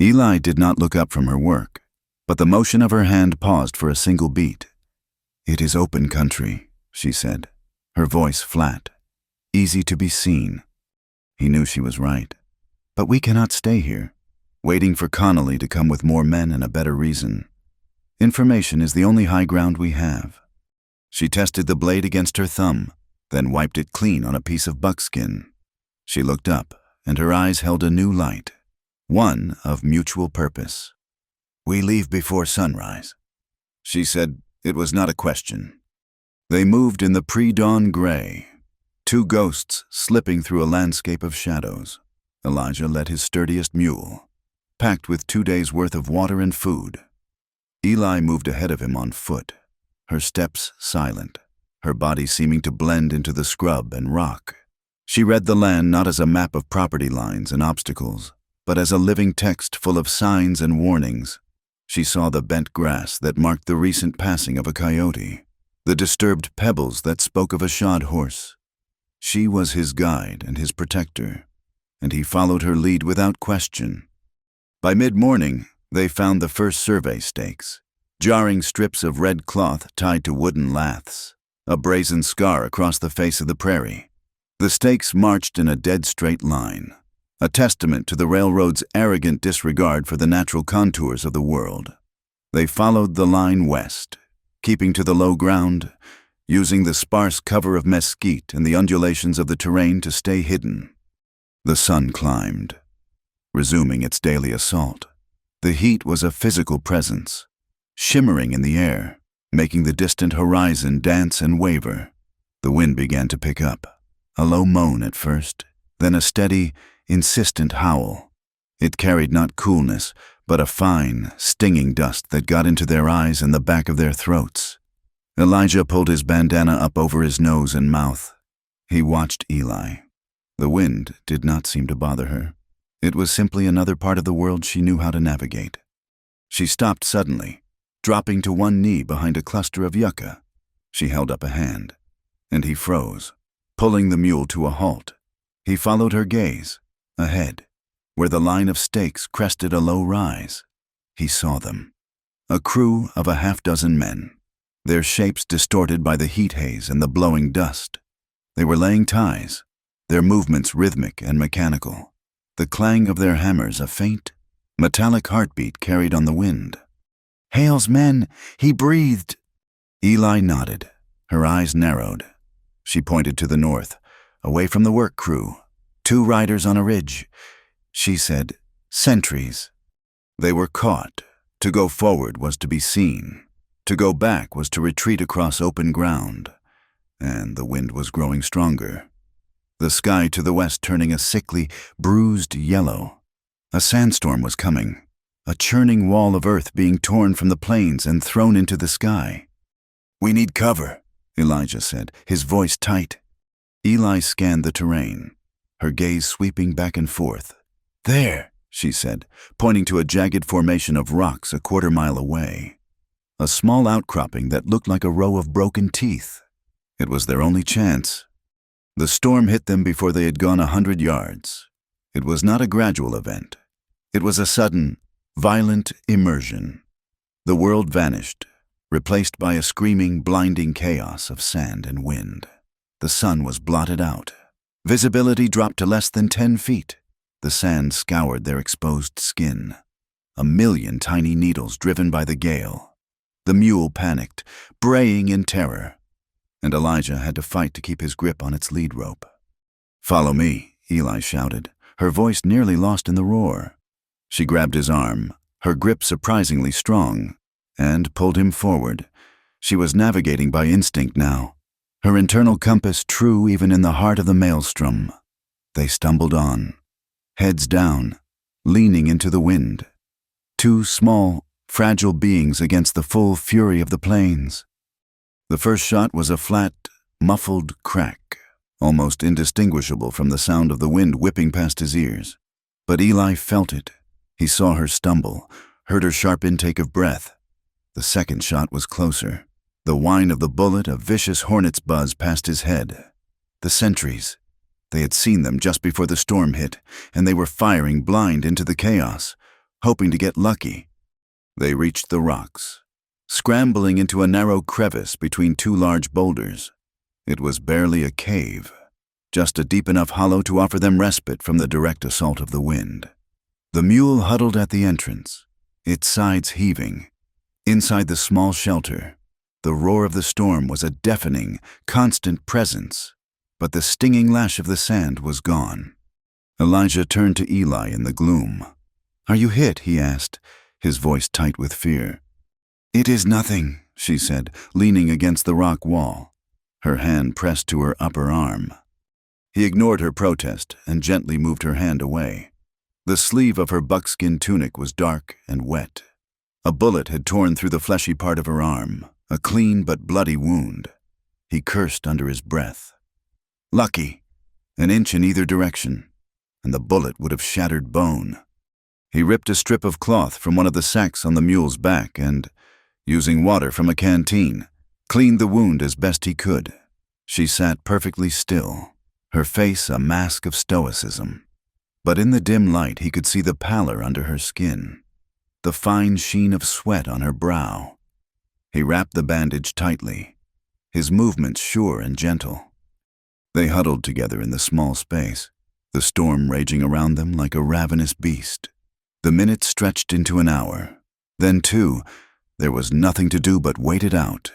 Eli did not look up from her work, but the motion of her hand paused for a single beat. "It is open country," she said, her voice flat, easy to be seen. He knew she was right. "But we cannot stay here, waiting for Connolly to come with more men and a better reason. Information is the only high ground we have." She tested the blade against her thumb, then wiped it clean on a piece of buckskin. She looked up, and her eyes held a new light, one of mutual purpose. "We leave before sunrise," she said. It was not a question. They moved in the pre-dawn gray, two ghosts slipping through a landscape of shadows. Elijah led his sturdiest mule, packed with 2 days' worth of water and food. Eli moved ahead of him on foot, her steps silent, her body seeming to blend into the scrub and rock. She read the land not as a map of property lines and obstacles, but as a living text full of signs and warnings. She saw the bent grass that marked the recent passing of a coyote, the disturbed pebbles that spoke of a shod horse. She was his guide and his protector, and he followed her lead without question. By mid-morning, they found the first survey stakes, jarring strips of red cloth tied to wooden laths, a brazen scar across the face of the prairie. The stakes marched in a dead straight line, a testament to the railroad's arrogant disregard for the natural contours of the world. They followed the line west, keeping to the low ground, using the sparse cover of mesquite and the undulations of the terrain to stay hidden. The sun climbed, resuming its daily assault. The heat was a physical presence, shimmering in the air, making the distant horizon dance and waver. The wind began to pick up, a low moan at first, then a steady, insistent howl. It carried not coolness, but a fine, stinging dust that got into their eyes and the back of their throats. Elijah pulled his bandana up over his nose and mouth. He watched Eli. The wind did not seem to bother her. It was simply another part of the world she knew how to navigate. She stopped suddenly, dropping to one knee behind a cluster of yucca. She held up a hand, and he froze, pulling the mule to a halt. He followed her gaze, ahead, where the line of stakes crested a low rise. He saw them, a crew of a half-dozen men, their shapes distorted by the heat haze and the blowing dust. They were laying ties, their movements rhythmic and mechanical, the clang of their hammers a faint, metallic heartbeat carried on the wind. "Hale's men, he breathed." Eli nodded, her eyes narrowed. She pointed to the north, away from the work crew. 2 riders on a ridge. She said, "Sentries." They were caught. To go forward was to be seen. To go back was to retreat across open ground. And the wind was growing stronger. The sky to the west turning a sickly, bruised yellow. A sandstorm was coming, a churning wall of earth being torn from the plains and thrown into the sky. "We need cover," Elijah said, his voice tight. Eli scanned the terrain, her gaze sweeping back and forth. "There," she said, pointing to a jagged formation of rocks a quarter-mile away. A small outcropping that looked like a row of broken teeth. It was their only chance. The storm hit them before they had gone 100 yards. It was not a gradual event. It was a sudden, violent immersion. The world vanished, replaced by a screaming, blinding chaos of sand and wind. The sun was blotted out. Visibility dropped to less than 10 feet. The sand scoured their exposed skin. 1,000,000 tiny needles driven by the gale. The mule panicked, braying in terror, and Elijah had to fight to keep his grip on its lead rope. "Follow me," Eli shouted, her voice nearly lost in the roar. She grabbed his arm, her grip surprisingly strong, and pulled him forward. She was navigating by instinct now, her internal compass true even in the heart of the maelstrom. They stumbled on, heads down, leaning into the wind. 2 small, fragile beings against the full fury of the plains. The first shot was a flat, muffled crack, almost indistinguishable from the sound of the wind whipping past his ears. But Eli felt it. He saw her stumble, heard her sharp intake of breath. The second shot was closer. The whine of the bullet, a vicious hornet's buzz past his head. The sentries. They had seen them just before the storm hit, and they were firing blind into the chaos, hoping to get lucky. They reached the rocks, scrambling into a narrow crevice between 2 large boulders. It was barely a cave, just a deep enough hollow to offer them respite from the direct assault of the wind. The mule huddled at the entrance, its sides heaving. Inside the small shelter, the roar of the storm was a deafening, constant presence, but the stinging lash of the sand was gone. Elijah turned to Eli in the gloom. "Are you hit?" he asked, his voice tight with fear. "It is nothing," she said, leaning against the rock wall, her hand pressed to her upper arm. He ignored her protest and gently moved her hand away. The sleeve of her buckskin tunic was dark and wet. A bullet had torn through the fleshy part of her arm, a clean but bloody wound. He cursed under his breath. Lucky, an inch in either direction, and the bullet would have shattered bone. He ripped a strip of cloth from one of the sacks on the mule's back and, using water from a canteen, cleaned the wound as best he could. She sat perfectly still, her face a mask of stoicism. But in the dim light he could see the pallor under her skin, the fine sheen of sweat on her brow. He wrapped the bandage tightly, his movements sure and gentle. They huddled together in the small space, the storm raging around them like a ravenous beast. The minutes stretched into an hour. Then, too, there was nothing to do but wait it out,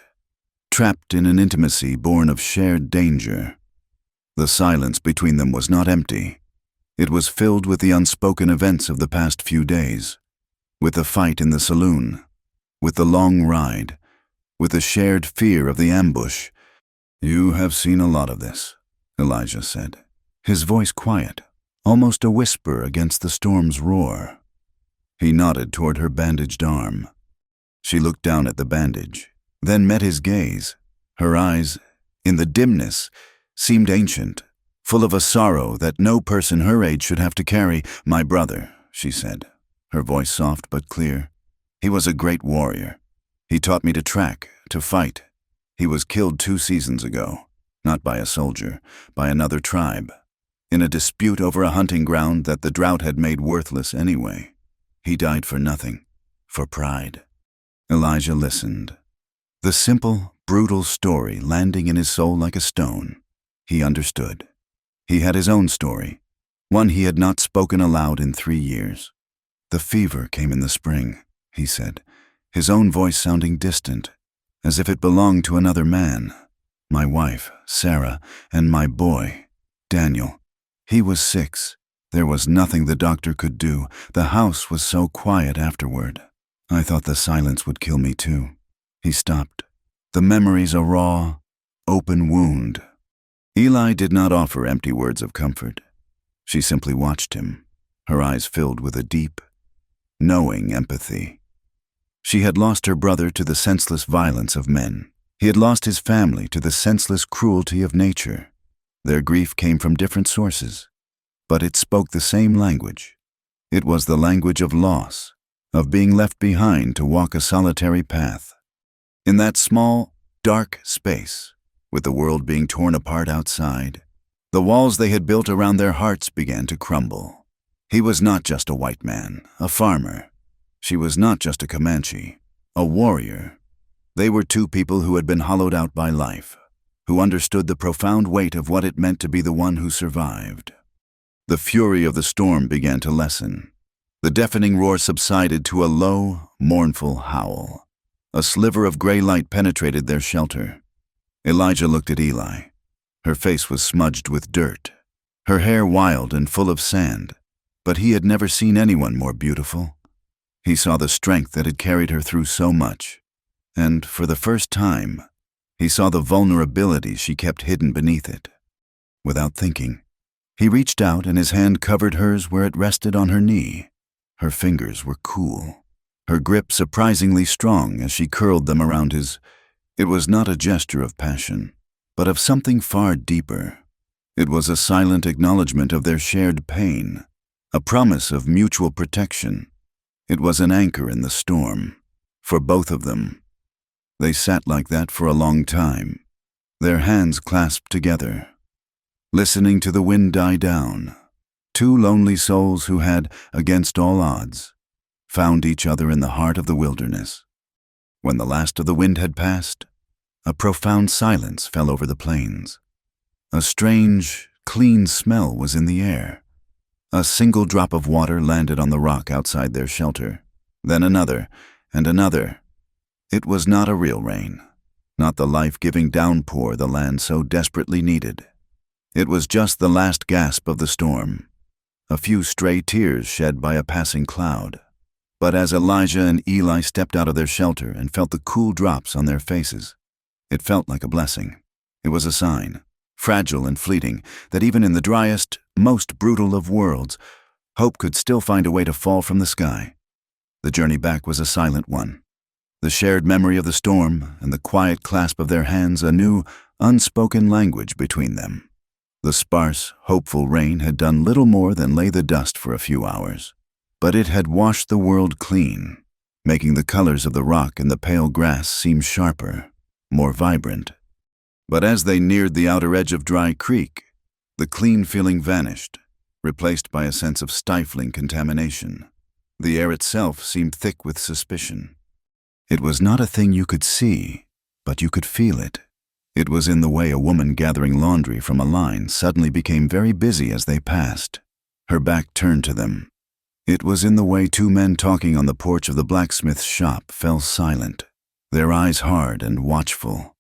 trapped in an intimacy born of shared danger. The silence between them was not empty. It was filled with the unspoken events of the past few days, with the fight in the saloon, with the long ride, with the shared fear of the ambush. "You have seen a lot of this," Elijah said, his voice quiet, almost a whisper against the storm's roar. He nodded toward her bandaged arm. She looked down at the bandage, then met his gaze. Her eyes, in the dimness, seemed ancient, full of a sorrow that no person her age should have to carry. "My brother," she said, her voice soft but clear. "He was a great warrior. He taught me to track, to fight. He was killed 2 seasons ago, not by a soldier, by another tribe, in a dispute over a hunting ground that the drought had made worthless anyway. He died for nothing, for pride." Elijah listened. The simple, brutal story landing in his soul like a stone. He understood. He had his own story, one he had not spoken aloud in 3 years. "The fever came in the spring," he said, his own voice sounding distant, as if it belonged to another man. "My wife, Sarah, and my boy, Daniel. He was 6. There was nothing the doctor could do. The house was so quiet afterward. I thought the silence would kill me too." He stopped. The memories a raw, open wound. Eli did not offer empty words of comfort. She simply watched him, her eyes filled with a deep, knowing empathy. She had lost her brother to the senseless violence of men. He had lost his family to the senseless cruelty of nature. Their grief came from different sources, but it spoke the same language. It was the language of loss, of being left behind to walk a solitary path. In that small, dark space, with the world being torn apart outside, the walls they had built around their hearts began to crumble. He was not just a white man, a farmer. She was not just a Comanche, a warrior. They were 2 people who had been hollowed out by life, who understood the profound weight of what it meant to be the one who survived. The fury of the storm began to lessen. The deafening roar subsided to a low, mournful howl. A sliver of gray light penetrated their shelter. Elijah looked at Eli. Her face was smudged with dirt, her hair wild and full of sand, but he had never seen anyone more beautiful. He saw the strength that had carried her through so much, and for the first time, he saw the vulnerability she kept hidden beneath it. Without thinking, he reached out and his hand covered hers where it rested on her knee. Her fingers were cool, her grip surprisingly strong as she curled them around his. It was not a gesture of passion, but of something far deeper. It was a silent acknowledgement of their shared pain, a promise of mutual protection. It was an anchor in the storm, for both of them. They sat like that for a long time, their hands clasped together, listening to the wind die down. 2 lonely souls who had, against all odds, found each other in the heart of the wilderness. When the last of the wind had passed, a profound silence fell over the plains. A strange, clean smell was in the air. A single drop of water landed on the rock outside their shelter, then another, and another. It was not a real rain, not the life-giving downpour the land so desperately needed. It was just the last gasp of the storm, a few stray tears shed by a passing cloud. But as Elijah and Eli stepped out of their shelter and felt the cool drops on their faces, it felt like a blessing. It was a sign, fragile and fleeting, that even in the driest, most brutal of worlds, hope could still find a way to fall from the sky. The journey back was a silent one. The shared memory of the storm and the quiet clasp of their hands, a new, unspoken language between them. The sparse, hopeful rain had done little more than lay the dust for a few hours, but it had washed the world clean, making the colors of the rock and the pale grass seem sharper, more vibrant. But as they neared the outer edge of Dry Creek, the clean feeling vanished, replaced by a sense of stifling contamination. The air itself seemed thick with suspicion. It was not a thing you could see, but you could feel it. It was in the way a woman gathering laundry from a line suddenly became very busy as they passed, her back turned to them. It was in the way two men talking on the porch of the blacksmith's shop fell silent, their eyes hard and watchful.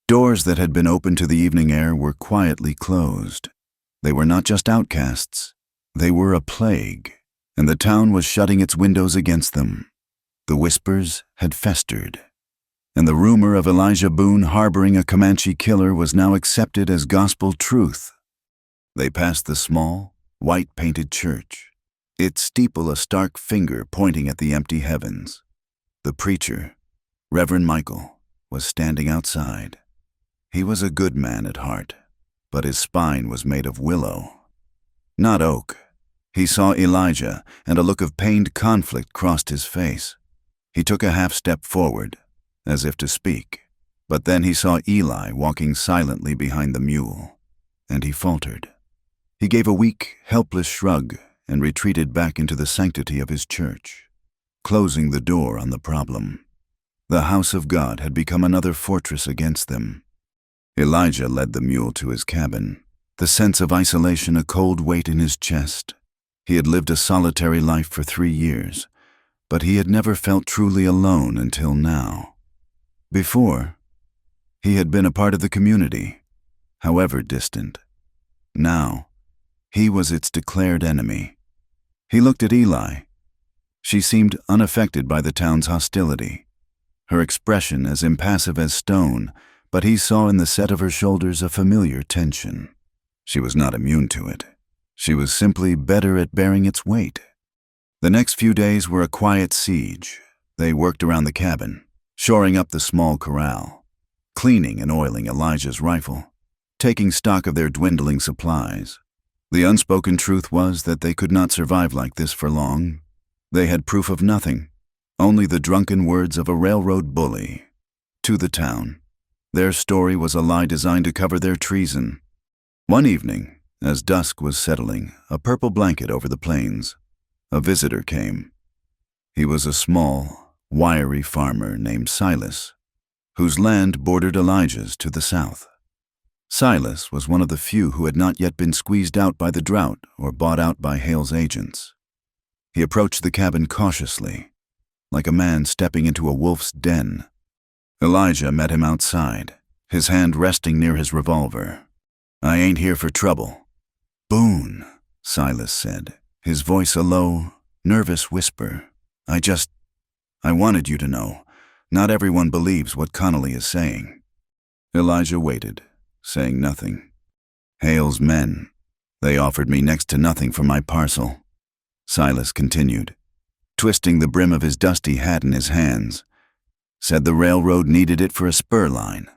Doors that had been open to the evening air were quietly closed. They were not just outcasts, they were a plague, and the town was shutting its windows against them. The whispers had festered, and the rumor of Elijah Boone harboring a Comanche killer was now accepted as gospel truth. They passed the small, white-painted church, its steeple a stark finger pointing at the empty heavens. The preacher, Reverend Michael, was standing outside. He was a good man at heart, but his spine was made of willow, not oak. He saw Elijah, and a look of pained conflict crossed his face. He took a half-step forward, as if to speak, but then he saw Eli walking silently behind the mule, and he faltered. He gave a weak, helpless shrug and retreated back into the sanctity of his church, closing the door on the problem. The house of God had become another fortress against them. Elijah led the mule to his cabin, the sense of isolation a cold weight in his chest. He had lived a solitary life for 3 years, but he had never felt truly alone until now. Before, he had been a part of the community, however distant. Now, he was its declared enemy. He looked at Eli. She seemed unaffected by the town's hostility, her expression as impassive as stone, but he saw in the set of her shoulders a familiar tension. She was not immune to it. She was simply better at bearing its weight. The next few days were a quiet siege. They worked around the cabin, shoring up the small corral, cleaning and oiling Elijah's rifle, taking stock of their dwindling supplies. The unspoken truth was that they could not survive like this for long. They had proof of nothing, only the drunken words of a railroad bully. To the town, their story was a lie designed to cover their treason. One evening, as dusk was settling, a purple blanket over the plains, a visitor came. He was a small, wiry farmer named Silas, whose land bordered Elijah's to the south. Silas was one of the few who had not yet been squeezed out by the drought or bought out by Hale's agents. He approached the cabin cautiously, like a man stepping into a wolf's den. Elijah met him outside, his hand resting near his revolver. "I ain't here for trouble." "Boone," Silas said, his voice a low, nervous whisper. I wanted you to know, not everyone believes what Connolly is saying." Elijah waited, saying nothing. "Hale's men, they offered me next to nothing for my parcel," Silas continued, twisting the brim of his dusty hat in his hands. "Said the railroad needed it for a spur line.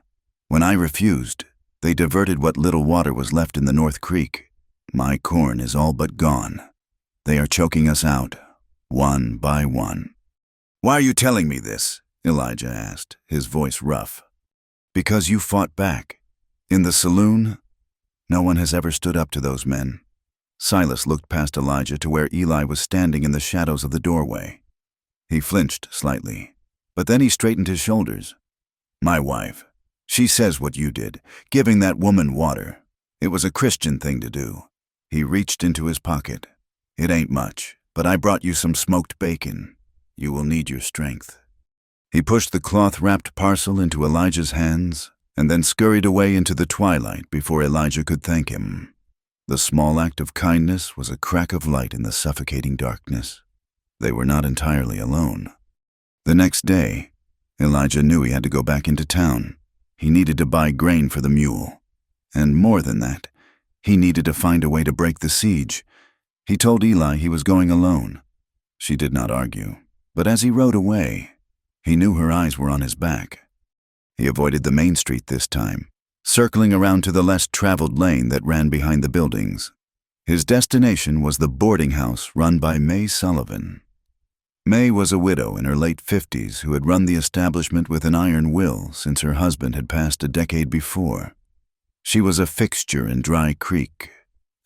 When I refused, they diverted what little water was left in the North Creek. My corn is all but gone. They are choking us out, one by one." "Why are you telling me this?" Elijah asked, his voice rough. "Because you fought back. In the saloon, no one has ever stood up to those men." Silas looked past Elijah to where Eli was standing in the shadows of the doorway. He flinched slightly, but then he straightened his shoulders. "My wife, she says what you did, giving that woman water. It was a Christian thing to do." He reached into his pocket. "It ain't much, but I brought you some smoked bacon. You will need your strength." He pushed the cloth-wrapped parcel into Elijah's hands and then scurried away into the twilight before Elijah could thank him. The small act of kindness was a crack of light in the suffocating darkness. They were not entirely alone. The next day, Elijah knew he had to go back into town. He needed to buy grain for the mule. And more than that, he needed to find a way to break the siege. He told Eli he was going alone. She did not argue, but as he rode away, he knew her eyes were on his back. He avoided the main street this time, circling around to the less traveled lane that ran behind the buildings. His destination was the boarding house run by May Sullivan. May was a widow in her late 50s who had run the establishment with an iron will since her husband had passed a decade before. She was a fixture in Dry Creek,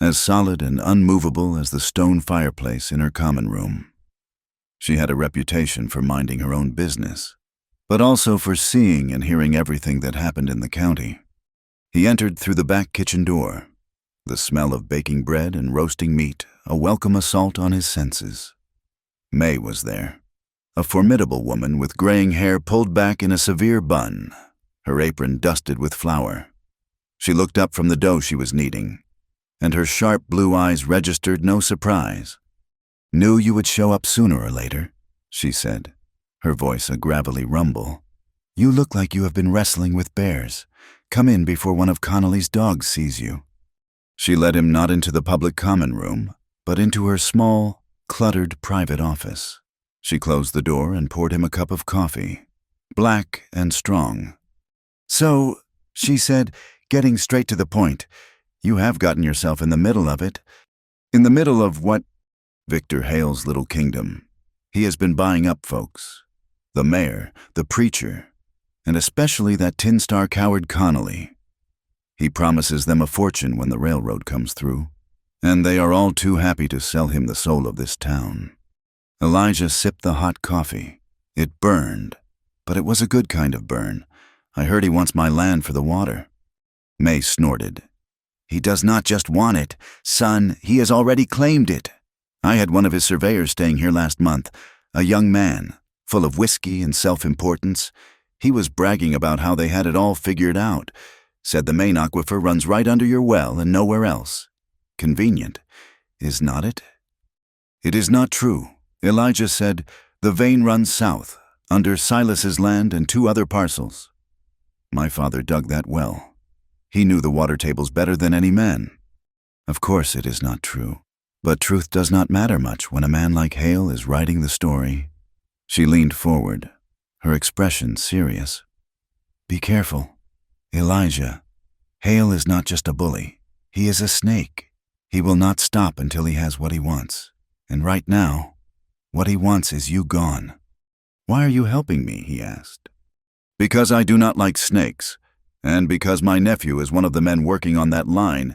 as solid and unmovable as the stone fireplace in her common room. She had a reputation for minding her own business, but also for seeing and hearing everything that happened in the county. He entered through the back kitchen door, the smell of baking bread and roasting meat a welcome assault on his senses. May was there, a formidable woman with graying hair pulled back in a severe bun, her apron dusted with flour. She looked up from the dough she was kneading, and her sharp blue eyes registered no surprise. "Knew you would show up sooner or later," she said, her voice a gravelly rumble. "You look like you have been wrestling with bears. Come in before one of Connolly's dogs sees you." She led him not into the public common room, but into her small, cluttered private office. She closed the door and poured him a cup of coffee, black and strong. "So," she said, getting straight to the point, "you have gotten yourself in the middle of it." "In the middle of what?" "Victor Hale's little kingdom. He has been buying up folks. The mayor, the preacher, and especially that tin-star coward Connolly. He promises them a fortune when the railroad comes through, and they are all too happy to sell him the soul of this town." Elijah sipped the hot coffee. It burned, but it was a good kind of burn. "I heard he wants my land for the water." May snorted. "He does not just want it, son, he has already claimed it. I had one of his surveyors staying here last month, a young man, full of whiskey and self-importance. He was bragging about how they had it all figured out. Said the main aquifer runs right under your well and nowhere else. Convenient, is not it?" "It is not true," Elijah said. "The vein runs south, under Silas's land and 2 other parcels. My father dug that well. He knew the water tables better than any man." "Of course it is not true, but truth does not matter much when a man like Hale is writing the story." She leaned forward, her expression serious. "Be careful. Elijah, Hale is not just a bully. He is a snake. He will not stop until he has what he wants. And right now, what he wants is you gone." "Why are you helping me?" he asked. "Because I do not like snakes, and because my nephew is one of the men working on that line.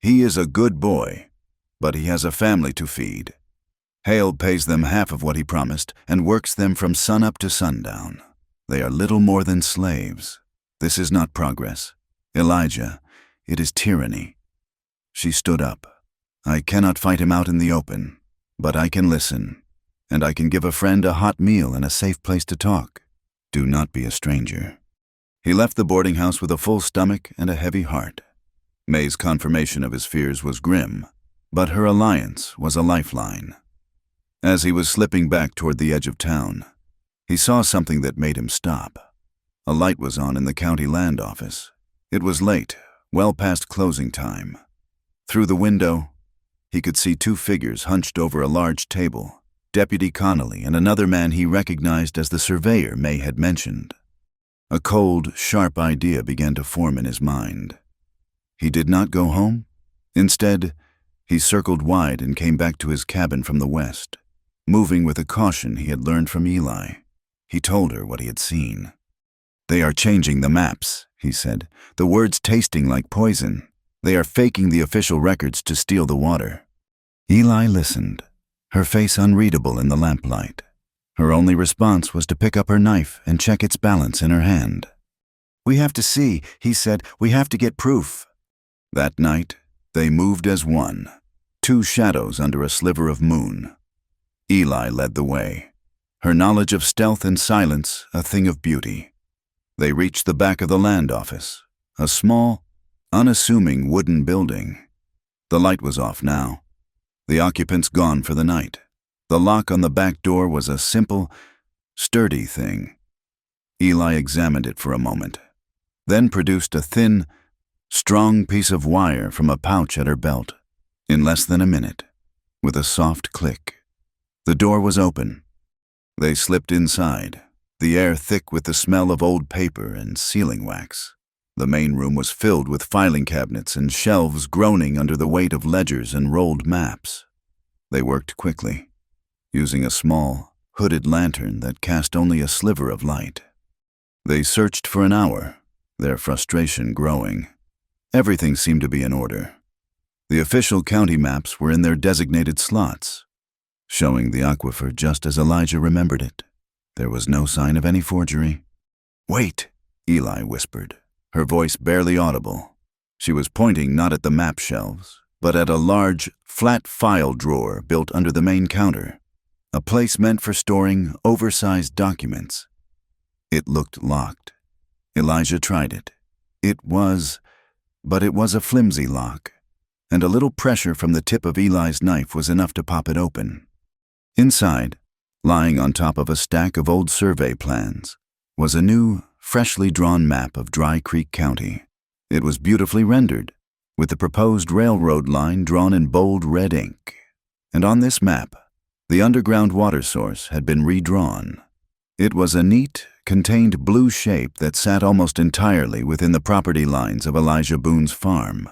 He is a good boy, but he has a family to feed. Hale pays them half of what he promised and works them from sunup to sundown. They are little more than slaves. This is not progress. Elijah, it is tyranny." She stood up. "I cannot fight him out in the open, but I can listen, and I can give a friend a hot meal and a safe place to talk. Do not be a stranger." He left the boarding house with a full stomach and a heavy heart. May's confirmation of his fears was grim, but her alliance was a lifeline. As he was slipping back toward the edge of town, he saw something that made him stop. A light was on in the county land office. It was late, well past closing time. Through the window, he could see 2 figures hunched over a large table, Deputy Connolly and another man he recognized as the surveyor May had mentioned. A cold, sharp idea began to form in his mind. He did not go home. Instead, he circled wide and came back to his cabin from the west, moving with a caution he had learned from Eli. He told her what he had seen. "They are changing the maps," he said, "the words tasting like poison. They are faking the official records to steal the water." Eli listened, her face unreadable in the lamplight. Her only response was to pick up her knife and check its balance in her hand. "We have to see," he said. "We have to get proof." That night, they moved as one, 2 shadows under a sliver of moon. Eli led the way, her knowledge of stealth and silence a thing of beauty. They reached the back of the land office, a small, unassuming wooden building. The light was off now, the occupants gone for the night. The lock on the back door was a simple, sturdy thing. Eli examined it for a moment, then produced a thin, strong piece of wire from a pouch at her belt. In less than a minute, with a soft click, the door was open. They slipped inside, the air thick with the smell of old paper and sealing wax. The main room was filled with filing cabinets and shelves groaning under the weight of ledgers and rolled maps. They worked quickly, using a small, hooded lantern that cast only a sliver of light. They searched for an hour, their frustration growing. Everything seemed to be in order. The official county maps were in their designated slots, showing the aquifer just as Elijah remembered it. There was no sign of any forgery. "Wait," Eli whispered, her voice barely audible. She was pointing not at the map shelves, but at a large, flat file drawer built under the main counter, a place meant for storing oversized documents. It looked locked. Elijah tried it. It was a flimsy lock, and a little pressure from the tip of Eli's knife was enough to pop it open. Inside, lying on top of a stack of old survey plans, was a new, freshly drawn map of Dry Creek County. It was beautifully rendered, with the proposed railroad line drawn in bold red ink. And on this map, the underground water source had been redrawn. It was a neat, contained blue shape that sat almost entirely within the property lines of Elijah Boone's farm.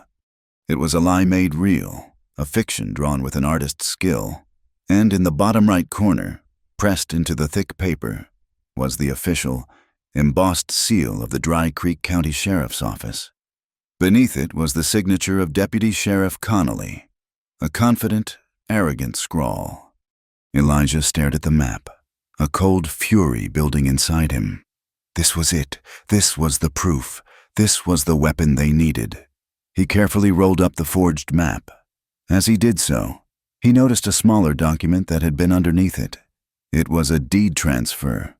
It was a lie made real, a fiction drawn with an artist's skill, and in the bottom right corner, pressed into the thick paper, was the official, embossed seal of the Dry Creek County Sheriff's Office. Beneath it was the signature of Deputy Sheriff Connolly, a confident, arrogant scrawl. Elijah stared at the map, a cold fury building inside him. This was it. This was the proof. This was the weapon they needed. He carefully rolled up the forged map. As he did so, he noticed a smaller document that had been underneath it. It was a deed transfer.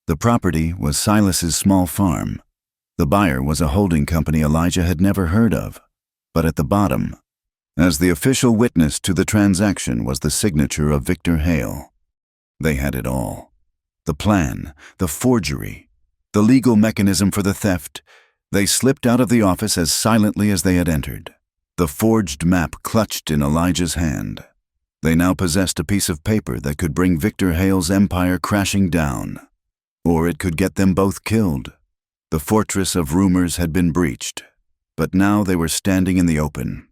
The property was Silas's small farm. The buyer was a holding company Elijah had never heard of. But at the bottom, as the official witness to the transaction, was the signature of Victor Hale. They had it all. The plan, the forgery, the legal mechanism for the theft. They slipped out of the office as silently as they had entered, the forged map clutched in Elijah's hand. They now possessed a piece of paper that could bring Victor Hale's empire crashing down. Or it could get them both killed. The fortress of rumors had been breached, but now they were standing in the open,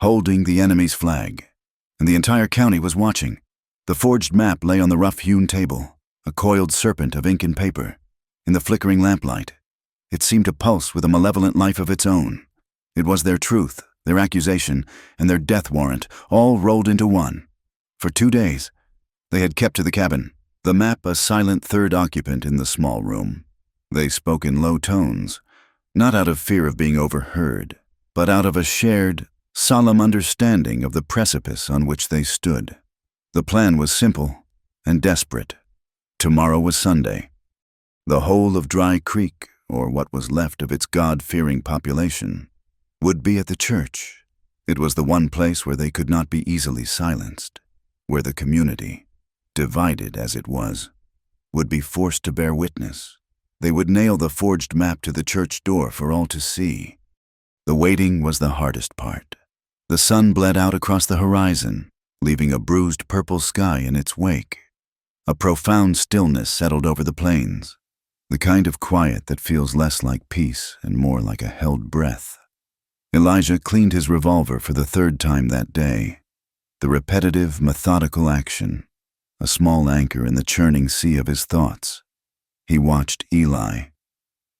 holding the enemy's flag, and the entire county was watching. The forged map lay on the rough-hewn table, a coiled serpent of ink and paper. In the flickering lamplight, it seemed to pulse with a malevolent life of its own. It was their truth, their accusation, and their death warrant, all rolled into one. For 2 days, they had kept to the cabin, the map a silent third occupant in the small room. They spoke in low tones, not out of fear of being overheard, but out of a shared, solemn understanding of the precipice on which they stood. The plan was simple and desperate. Tomorrow was Sunday. The whole of Dry Creek, or what was left of its God-fearing population, would be at the church. It was the one place where they could not be easily silenced, where the community, divided as it was, would be forced to bear witness. They would nail the forged map to the church door for all to see. The waiting was the hardest part. The sun bled out across the horizon, leaving a bruised purple sky in its wake. A profound stillness settled over the plains, the kind of quiet that feels less like peace and more like a held breath. Elijah cleaned his revolver for the 3rd time that day. The repetitive, methodical action, a small anchor in the churning sea of his thoughts. He watched Eli.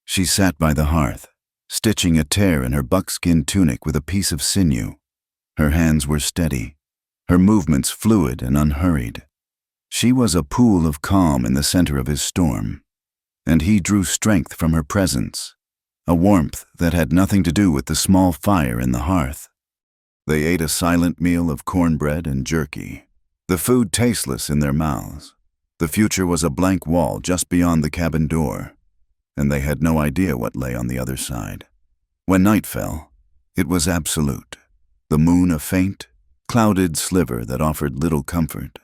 She sat by the hearth, stitching a tear in her buckskin tunic with a piece of sinew. Her hands were steady, her movements fluid and unhurried. She was a pool of calm in the center of his storm, and he drew strength from her presence, a warmth that had nothing to do with the small fire in the hearth. They ate a silent meal of cornbread and jerky, the food tasteless in their mouths. The future was a blank wall just beyond the cabin door, and they had no idea what lay on the other side. When night fell, it was absolute, the moon a faint, clouded sliver that offered little comfort.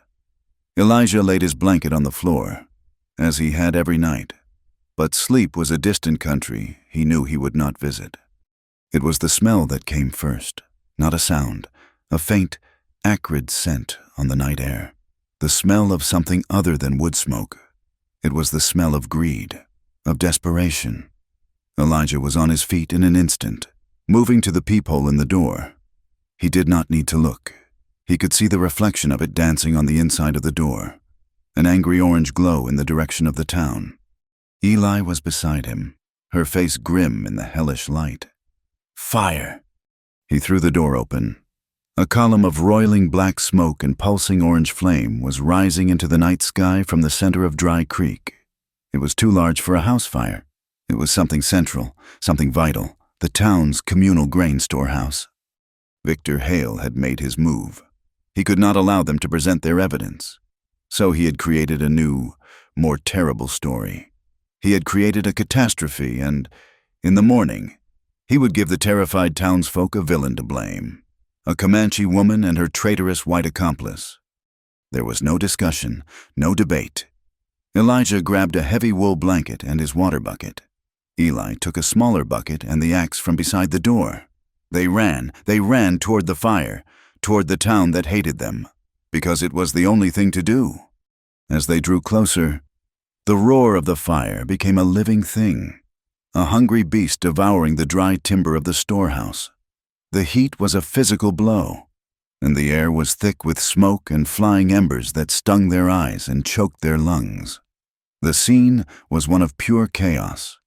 Elijah laid his blanket on the floor, as he had every night, but sleep was a distant country he knew he would not visit. It was the smell that came first, not a sound, a faint, acrid scent on the night air. The smell of something other than wood smoke. It was the smell of greed, of desperation. Elijah was on his feet in an instant, moving to the peephole in the door. He did not need to look. He could see the reflection of it dancing on the inside of the door, an angry orange glow in the direction of the town. Eli was beside him, her face grim in the hellish light. Fire! He threw the door open. A column of roiling black smoke and pulsing orange flame was rising into the night sky from the center of Dry Creek. It was too large for a house fire. It was something central, something vital, the town's communal grain storehouse. Victor Hale had made his move. He could not allow them to present their evidence. So he had created a new, more terrible story. He had created a catastrophe, and, in the morning, he would give the terrified townsfolk a villain to blame, a Comanche woman and her traitorous white accomplice. There was no discussion, no debate. Elijah grabbed a heavy wool blanket and his water bucket. Eli took a smaller bucket and the axe from beside the door. They ran toward the fire, toward the town that hated them, because it was the only thing to do. As they drew closer, the roar of the fire became a living thing, a hungry beast devouring the dry timber of the storehouse. The heat was a physical blow, and the air was thick with smoke and flying embers that stung their eyes and choked their lungs. The scene was one of pure chaos.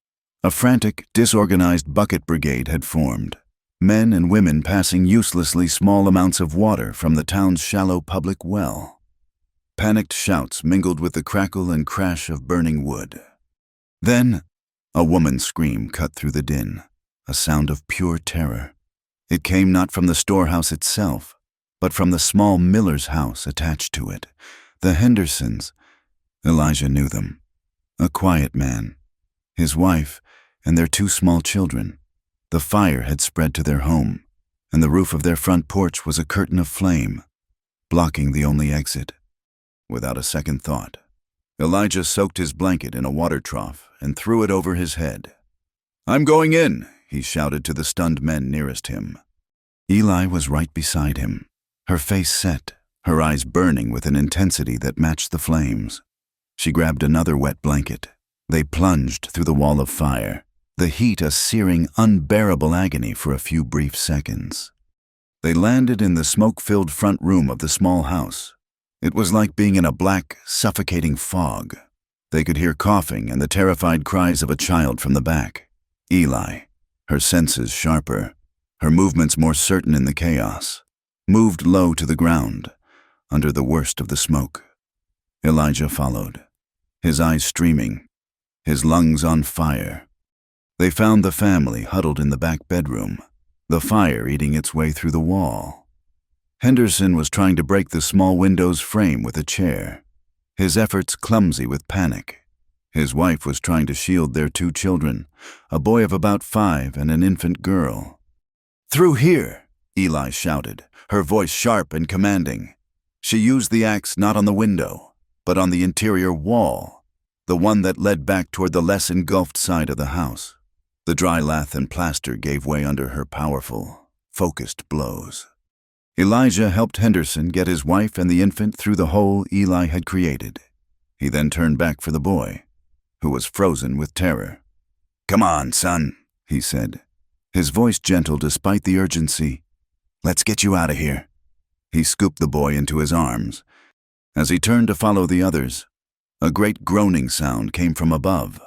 A frantic, disorganized bucket brigade had formed, men and women passing uselessly small amounts of water from the town's shallow public well. Panicked shouts mingled with the crackle and crash of burning wood. Then, a woman's scream cut through the din, a sound of pure terror. It came not from the storehouse itself, but from the small miller's house attached to it. The Hendersons. Elijah knew them. A quiet man, his wife, and their 2 small children. The fire had spread to their home, and the roof of their front porch was a curtain of flame, blocking the only exit. Without a second thought, Elijah soaked his blanket in a water trough and threw it over his head. "I'm going in," he shouted to the stunned men nearest him. Eli was right beside him, her face set, her eyes burning with an intensity that matched the flames. She grabbed another wet blanket. They plunged through the wall of fire, the heat a searing, unbearable agony for a few brief seconds. They landed in the smoke-filled front room of the small house. It was like being in a black, suffocating fog. They could hear coughing and the terrified cries of a child from the back. Eli, her senses sharper, her movements more certain in the chaos, moved low to the ground, under the worst of the smoke. Elijah followed, his eyes streaming, his lungs on fire. They found the family huddled in the back bedroom, the fire eating its way through the wall. Henderson was trying to break the small window's frame with a chair, his efforts clumsy with panic. His wife was trying to shield their 2 children, a boy of about 5 and an infant girl. "Through here," Eli shouted, her voice sharp and commanding. She used the axe not on the window, but on the interior wall, the one that led back toward the less engulfed side of the house. The dry lath and plaster gave way under her powerful, focused blows. Elijah helped Henderson get his wife and the infant through the hole Eli had created. He then turned back for the boy, who was frozen with terror. "Come on, son," he said, his voice gentle despite the urgency. "Let's get you out of here." He scooped the boy into his arms. As he turned to follow the others, a great groaning sound came from above,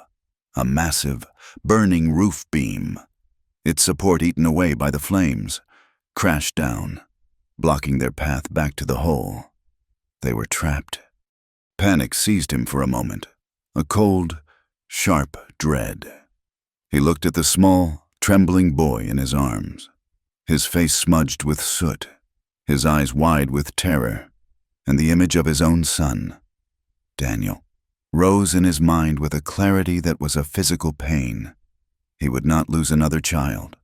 a massive, burning roof beam. Its support eaten away by the flames, crashed down, blocking their path back to the hole. They were trapped. Panic seized him for a moment, a cold, sharp dread. He looked at the small, trembling boy in his arms, his face smudged with soot, his eyes wide with terror, and the image of his own son, Daniel, rose in his mind with a clarity that was a physical pain. He would not lose another child.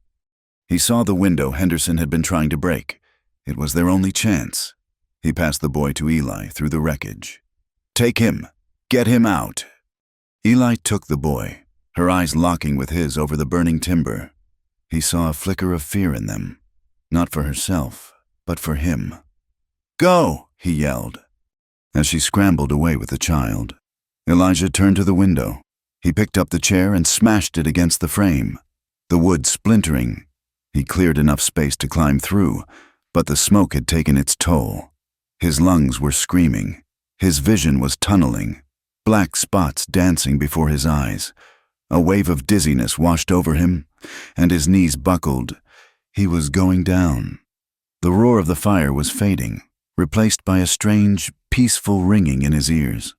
He saw the window Henderson had been trying to break. It was their only chance. He passed the boy to Eli through the wreckage. "Take him. Get him out." Eli took the boy, her eyes locking with his over the burning timber. He saw a flicker of fear in them, not for herself, but for him. "Go!" he yelled. As she scrambled away with the child, Elijah turned to the window. He picked up the chair and smashed it against the frame, the wood splintering. He cleared enough space to climb through, but the smoke had taken its toll. His lungs were screaming. His vision was tunneling, black spots dancing before his eyes. A wave of dizziness washed over him, and his knees buckled. He was going down. The roar of the fire was fading, replaced by a strange, peaceful ringing in his ears.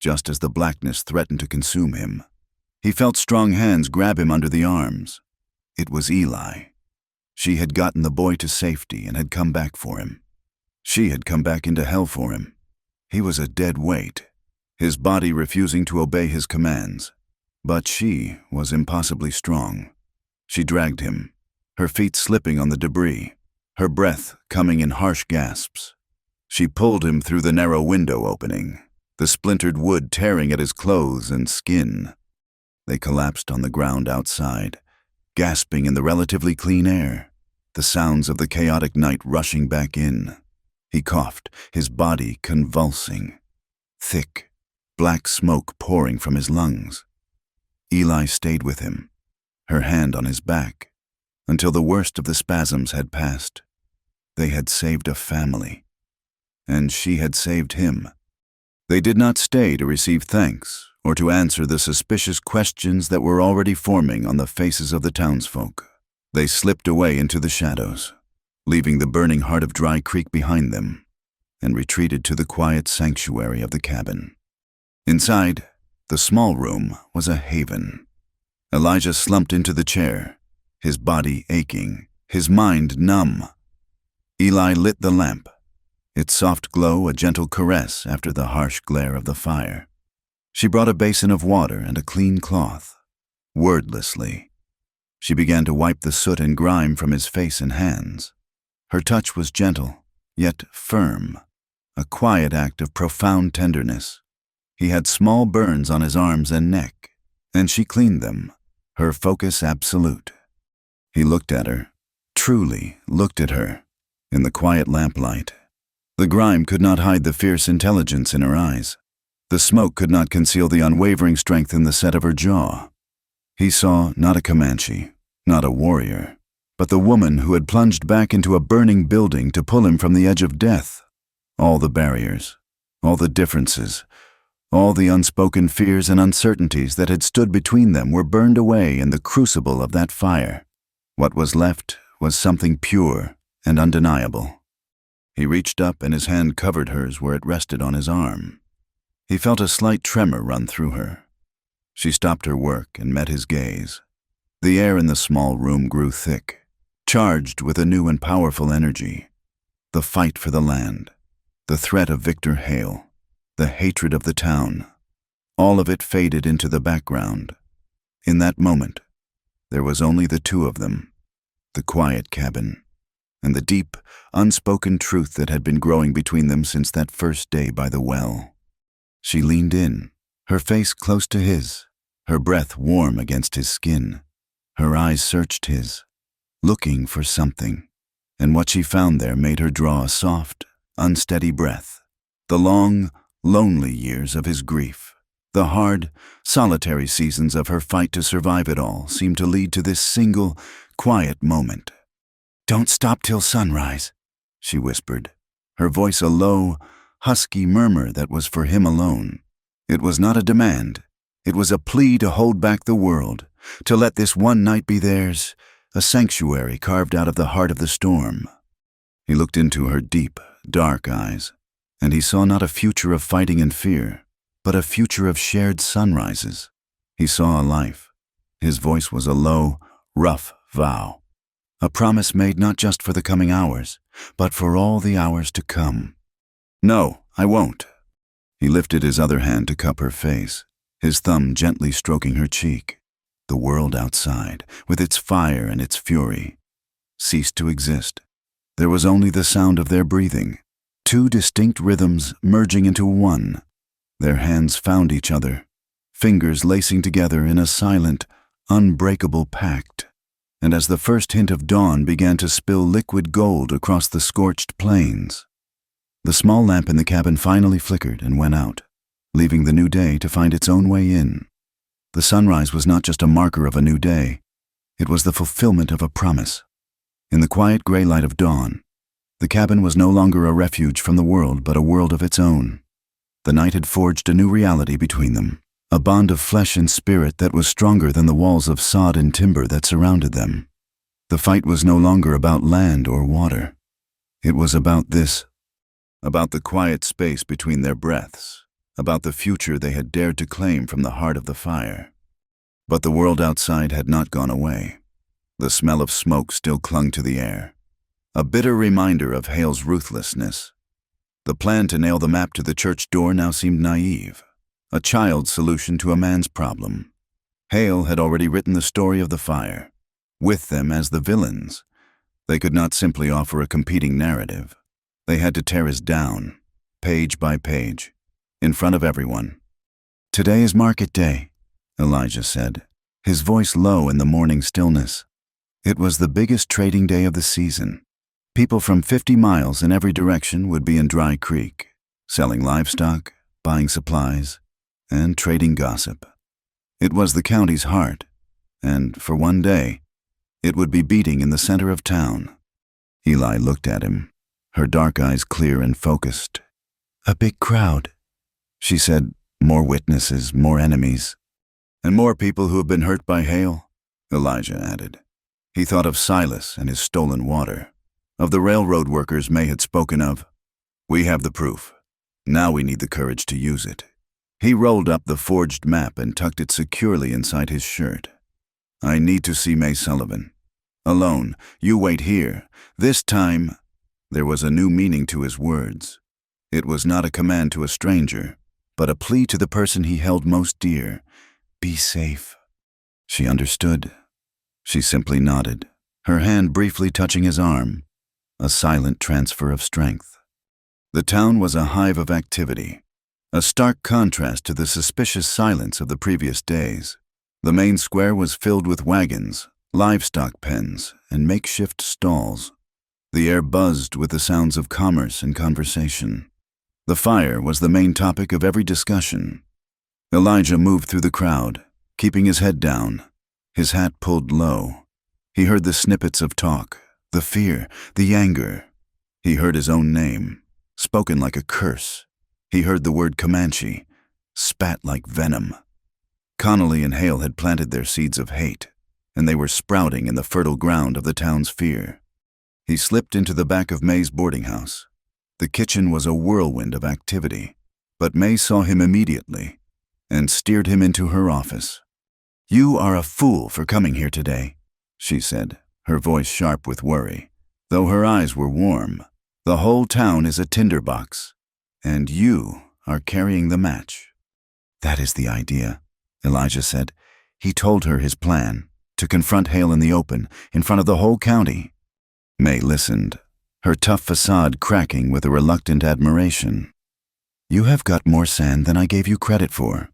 Just as the blackness threatened to consume him, he felt strong hands grab him under the arms. It was Eli. She had gotten the boy to safety and had come back for him. She had come back into hell for him. He was a dead weight, his body refusing to obey his commands. But she was impossibly strong. She dragged him, her feet slipping on the debris, her breath coming in harsh gasps. She pulled him through the narrow window opening, the splintered wood tearing at his clothes and skin. They collapsed on the ground outside, gasping in the relatively clean air, the sounds of the chaotic night rushing back in. He coughed, his body convulsing. Thick, black smoke pouring from his lungs. Eli stayed with him, her hand on his back, until the worst of the spasms had passed. They had saved a family, and she had saved him. They did not stay to receive thanks or to answer the suspicious questions that were already forming on the faces of the townsfolk. They slipped away into the shadows, leaving the burning heart of Dry Creek behind them, and retreated to the quiet sanctuary of the cabin. Inside, the small room was a haven. Elijah slumped into the chair, his body aching, his mind numb. Eli lit the lamp, its soft glow a gentle caress after the harsh glare of the fire. She brought a basin of water and a clean cloth. Wordlessly, she began to wipe the soot and grime from his face and hands. Her touch was gentle, yet firm, a quiet act of profound tenderness. He had small burns on his arms and neck, and she cleaned them, her focus absolute. He looked at her, truly looked at her, in the quiet lamplight. The grime could not hide the fierce intelligence in her eyes. The smoke could not conceal the unwavering strength in the set of her jaw. He saw not a Comanche, not a warrior, but the woman who had plunged back into a burning building to pull him from the edge of death. All the barriers, all the differences, all the unspoken fears and uncertainties that had stood between them were burned away in the crucible of that fire. What was left was something pure and undeniable. He reached up and his hand covered hers where it rested on his arm. He felt a slight tremor run through her. She stopped her work and met his gaze. The air in the small room grew thick, charged with a new and powerful energy. The fight for the land, the threat of Victor Hale, the hatred of the town, all of it faded into the background. In that moment, there was only the two of them, the quiet cabin, and the deep, unspoken truth that had been growing between them since that first day by the well. She leaned in, her face close to his, her breath warm against his skin. Her eyes searched his, looking for something, and what she found there made her draw a soft, unsteady breath. The long, lonely years of his grief, the hard, solitary seasons of her fight to survive it all seemed to lead to this single, quiet moment. "Don't stop till sunrise," she whispered, her voice a low, husky murmur that was for him alone. It was not a demand. It was a plea to hold back the world, to let this one night be theirs, a sanctuary carved out of the heart of the storm. He looked into her deep, dark eyes, and he saw not a future of fighting and fear, but a future of shared sunrises. He saw a life. His voice was a low, rough vow, a promise made not just for the coming hours, but for all the hours to come. "No, I won't." He lifted his other hand to cup her face, his thumb gently stroking her cheek. The world outside, with its fire and its fury, ceased to exist. There was only the sound of their breathing, two distinct rhythms merging into one. Their hands found each other, fingers lacing together in a silent, unbreakable pact. And as the first hint of dawn began to spill liquid gold across the scorched plains, the small lamp in the cabin finally flickered and went out, leaving the new day to find its own way in. The sunrise was not just a marker of a new day. It was the fulfillment of a promise. In the quiet gray light of dawn, the cabin was no longer a refuge from the world, but a world of its own. The night had forged a new reality between them, a bond of flesh and spirit that was stronger than the walls of sod and timber that surrounded them. The fight was no longer about land or water. It was about this, about the quiet space between their breaths, about the future they had dared to claim from the heart of the fire. But the world outside had not gone away. The smell of smoke still clung to the air, a bitter reminder of Hale's ruthlessness. The plan to nail the map to the church door now seemed naive, a child's solution to a man's problem. Hale had already written the story of the fire, with them as the villains. They could not simply offer a competing narrative. They had to tear us down, page by page, in front of everyone. "Today is market day," Elijah said, his voice low in the morning stillness. It was the biggest trading day of the season. People from 50 miles in every direction would be in Dry Creek, selling livestock, buying supplies, and trading gossip. It was the county's heart, and for one day, it would be beating in the center of town. Eli looked at him, her dark eyes clear and focused. "A big crowd," she said. "More witnesses, more enemies." "And more people who have been hurt by Hale," Elijah added. He thought of Silas and his stolen water, of the railroad workers May had spoken of. "We have the proof. Now we need the courage to use it." He rolled up the forged map and tucked it securely inside his shirt. "I need to see May Sullivan. Alone. You wait here. This time—" There was a new meaning to his words. It was not a command to a stranger, but a plea to the person he held most dear. "Be safe." She understood. She simply nodded, her hand briefly touching his arm, a silent transfer of strength. The town was a hive of activity, a stark contrast to the suspicious silence of the previous days. The main square was filled with wagons, livestock pens, and makeshift stalls. The air buzzed with the sounds of commerce and conversation. The fire was the main topic of every discussion. Elijah moved through the crowd, keeping his head down, his hat pulled low. He heard the snippets of talk, the fear, the anger. He heard his own name, spoken like a curse. He heard the word Comanche, spat like venom. Connolly and Hale had planted their seeds of hate, and they were sprouting in the fertile ground of the town's fear. He slipped into the back of May's boarding house. The kitchen was a whirlwind of activity, but May saw him immediately and steered him into her office. "You are a fool for coming here today," she said, her voice sharp with worry, though her eyes were warm. "The whole town is a tinderbox, and you are carrying the match." "That is the idea," Elijah said. He told her his plan, to confront Hale in the open, in front of the whole county. May listened, her tough facade cracking with a reluctant admiration. "You have got more sand than I gave you credit for,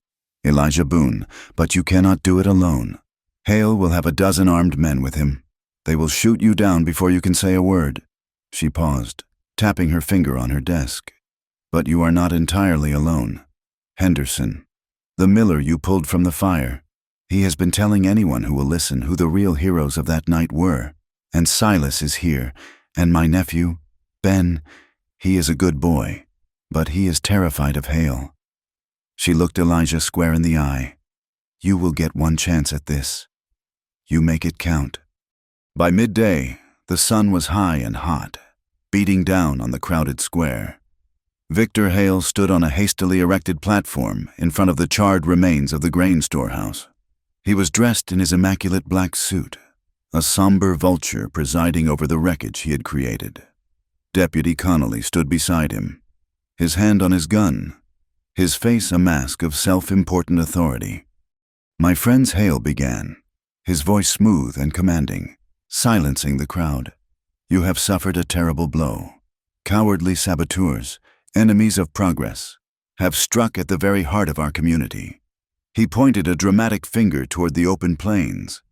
Elijah Boone, but you cannot do it alone. Hale will have a dozen armed men with him. They will shoot you down before you can say a word." She paused, tapping her finger on her desk. "But you are not entirely alone. Henderson, the miller you pulled from the fire, he has been telling anyone who will listen who the real heroes of that night were. And Silas is here, and my nephew, Ben, he is a good boy, but he is terrified of Hale." She looked Elijah square in the eye. "You will get one chance at this. You make it count." By midday, the sun was high and hot, beating down on the crowded square. Victor Hale stood on a hastily erected platform in front of the charred remains of the grain storehouse. He was dressed in his immaculate black suit, a somber vulture presiding over the wreckage he had created. Deputy Connolly stood beside him, his hand on his gun, his face a mask of self-important authority. "My friends," Hale began, his voice smooth and commanding, silencing the crowd. "You have suffered a terrible blow. Cowardly saboteurs, enemies of progress, have struck at the very heart of our community." He pointed a dramatic finger toward the open plains.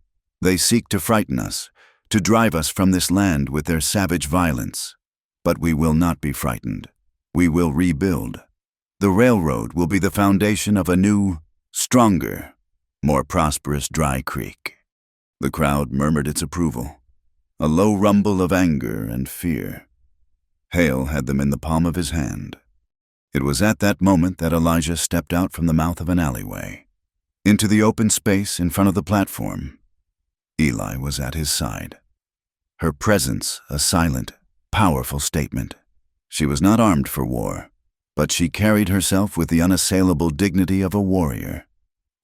"They seek to frighten us, to drive us from this land with their savage violence. But we will not be frightened. We will rebuild. The railroad will be the foundation of a new, stronger, more prosperous Dry Creek." The crowd murmured its approval, a low rumble of anger and fear. Hale had them in the palm of his hand. It was at that moment that Elijah stepped out from the mouth of an alleyway, into the open space in front of the platform. Eli was at his side, her presence a silent, powerful statement. She was not armed for war, but she carried herself with the unassailable dignity of a warrior.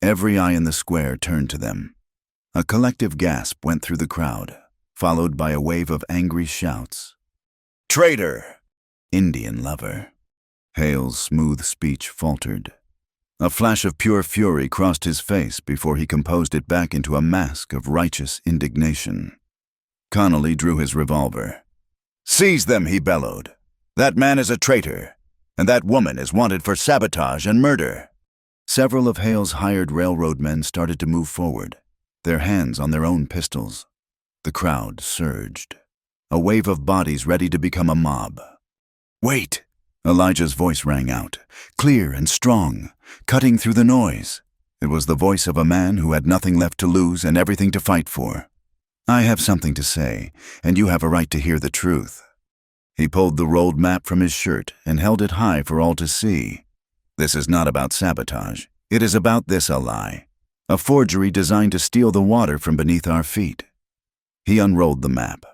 Every eye in the square turned to them. A collective gasp went through the crowd, followed by a wave of angry shouts. "Traitor!" "Indian lover." Hale's smooth speech faltered. A flash of pure fury crossed his face before he composed it back into a mask of righteous indignation. Connolly drew his revolver. "Seize them," he bellowed. "That man is a traitor, and that woman is wanted for sabotage and murder." Several of Hale's hired railroad men started to move forward, their hands on their own pistols. The crowd surged, a wave of bodies ready to become a mob. "Wait!" Elijah's voice rang out, clear and strong, cutting through the noise. It was the voice of a man who had nothing left to lose and everything to fight for. "I have something to say, and you have a right to hear the truth." He pulled the rolled map from his shirt and held it high for all to see. "This is not about sabotage. It is about this a lie, a forgery designed to steal the water from beneath our feet." He unrolled the map,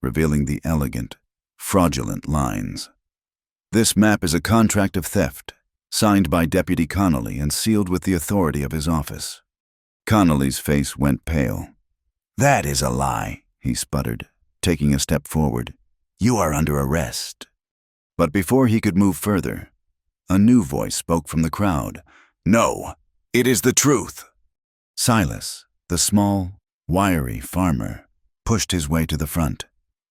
revealing the elegant, fraudulent lines. "This map is a contract of theft, signed by Deputy Connolly and sealed with the authority of his office." Connolly's face went pale. "That is a lie," he sputtered, taking a step forward. "You are under arrest." But before he could move further, a new voice spoke from the crowd. "No, it is the truth." Silas, the small, wiry farmer, pushed his way to the front.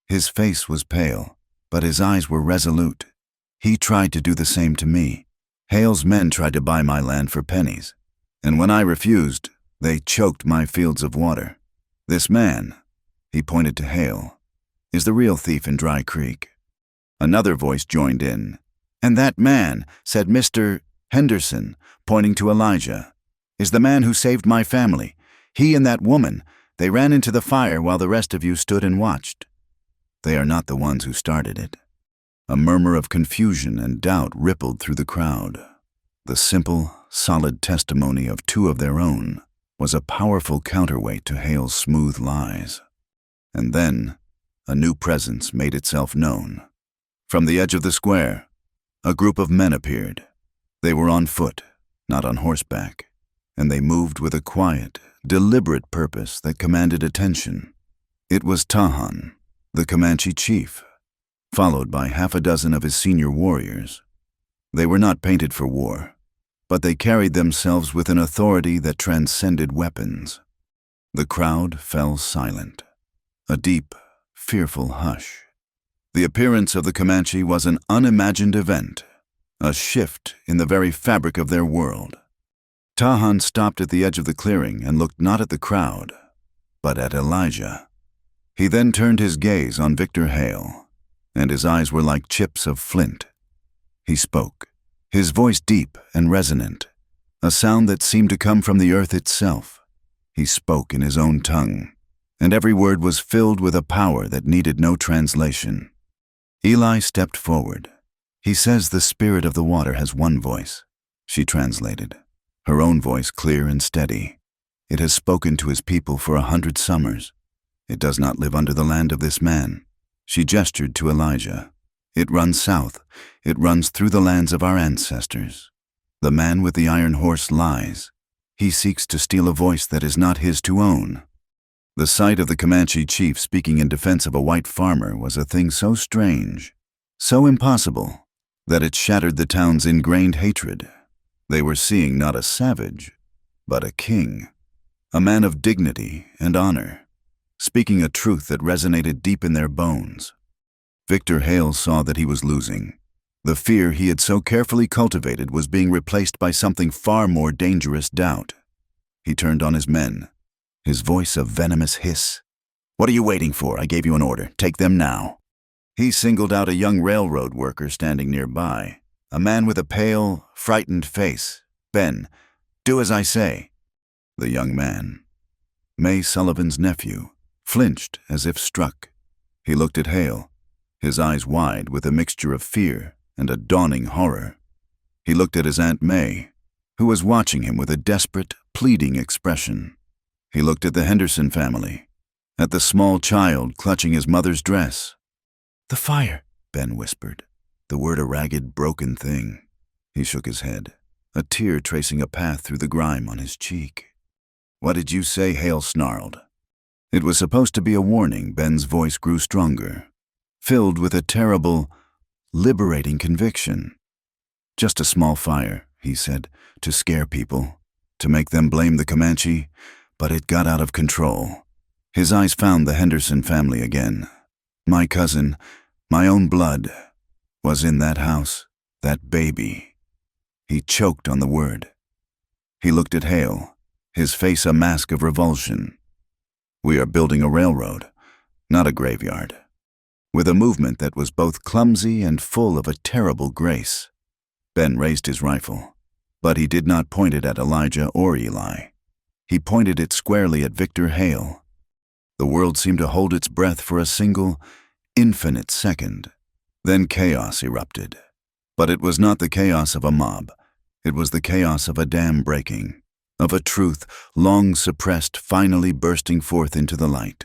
His face was pale, but his eyes were resolute. "He tried to do the same to me. Hale's men tried to buy my land for pennies, and when I refused, they choked my fields of water. This man," he pointed to Hale, "is the real thief in Dry Creek." Another voice joined in. "And that man," said Mr. Henderson, pointing to Elijah, "is the man who saved my family. He and that woman, they ran into the fire while the rest of you stood and watched. They are not the ones who started it." A murmur of confusion and doubt rippled through the crowd. The simple, solid testimony of two of their own was a powerful counterweight to Hale's smooth lies. And then, a new presence made itself known. From the edge of the square, a group of men appeared. They were on foot, not on horseback, and they moved with a quiet, deliberate purpose that commanded attention. It was Tahan, the Comanche chief, followed by half a dozen of his senior warriors. They were not painted for war, but they carried themselves with an authority that transcended weapons. The crowd fell silent, a deep, fearful hush. The appearance of the Comanche was an unimagined event, a shift in the very fabric of their world. Tahan stopped at the edge of the clearing and looked not at the crowd, but at Elijah. He then turned his gaze on Victor Hale, and his eyes were like chips of flint. He spoke, his voice deep and resonant, a sound that seemed to come from the earth itself. He spoke in his own tongue, and every word was filled with a power that needed no translation. Eli stepped forward. "He says the spirit of the water has one voice," she translated, her own voice clear and steady. "It has spoken to his people for 100 summers. It does not live under the land of this man." She gestured to Elijah. "It runs south. It runs through the lands of our ancestors. The man with the iron horse lies. He seeks to steal a voice that is not his to own." The sight of the Comanche chief speaking in defense of a white farmer was a thing so strange, so impossible, that it shattered the town's ingrained hatred. They were seeing not a savage, but a king, a man of dignity and honor, speaking a truth that resonated deep in their bones. Victor Hale saw that he was losing. The fear he had so carefully cultivated was being replaced by something far more dangerous: doubt. He turned on his men, his voice a venomous hiss. "What are you waiting for? I gave you an order. Take them now." He singled out a young railroad worker standing nearby, a man with a pale, frightened face. "Ben, do as I say." The young man, May Sullivan's nephew, flinched as if struck. He looked at Hale, his eyes wide with a mixture of fear and a dawning horror. He looked at his Aunt May, who was watching him with a desperate, pleading expression. He looked at the Henderson family, at the small child clutching his mother's dress. "The fire," Ben whispered, the word a ragged, broken thing. He shook his head, a tear tracing a path through the grime on his cheek. "What did you say?" Hale snarled. It was supposed to be a warning. Ben's voice grew stronger, filled with a terrible, liberating conviction. "Just a small fire," he said, "to scare people, to make them blame the Comanche, but it got out of control." His eyes found the Henderson family again. My cousin, my own blood, was in that house, that baby. He choked on the word. He looked at Hale, his face a mask of revulsion. "We are building a railroad, not a graveyard," with a movement that was both clumsy and full of a terrible grace. Ben raised his rifle, but he did not point it at Elijah or Eli. He pointed it squarely at Victor Hale. The world seemed to hold its breath for a single, infinite second. Then chaos erupted. But it was not the chaos of a mob. It was the chaos of a dam breaking, of a truth long suppressed finally bursting forth into the light.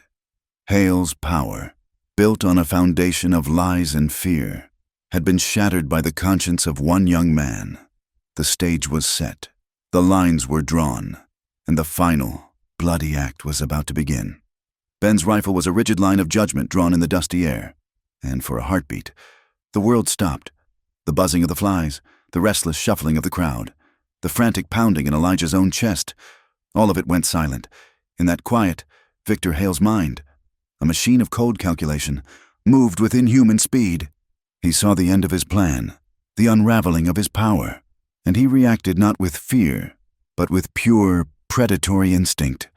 Hale's power, built on a foundation of lies and fear, had been shattered by the conscience of one young man. The stage was set, the lines were drawn, and the final, bloody act was about to begin. Ben's rifle was a rigid line of judgment drawn in the dusty air, and for a heartbeat, the world stopped. The buzzing of the flies, the restless shuffling of the crowd, the frantic pounding in Elijah's own chest, all of it went silent. In that quiet, Victor Hale's mind, a machine of cold calculation, moved with inhuman speed. He saw the end of his plan, the unraveling of his power, and he reacted not with fear, but with pure, predatory instinct.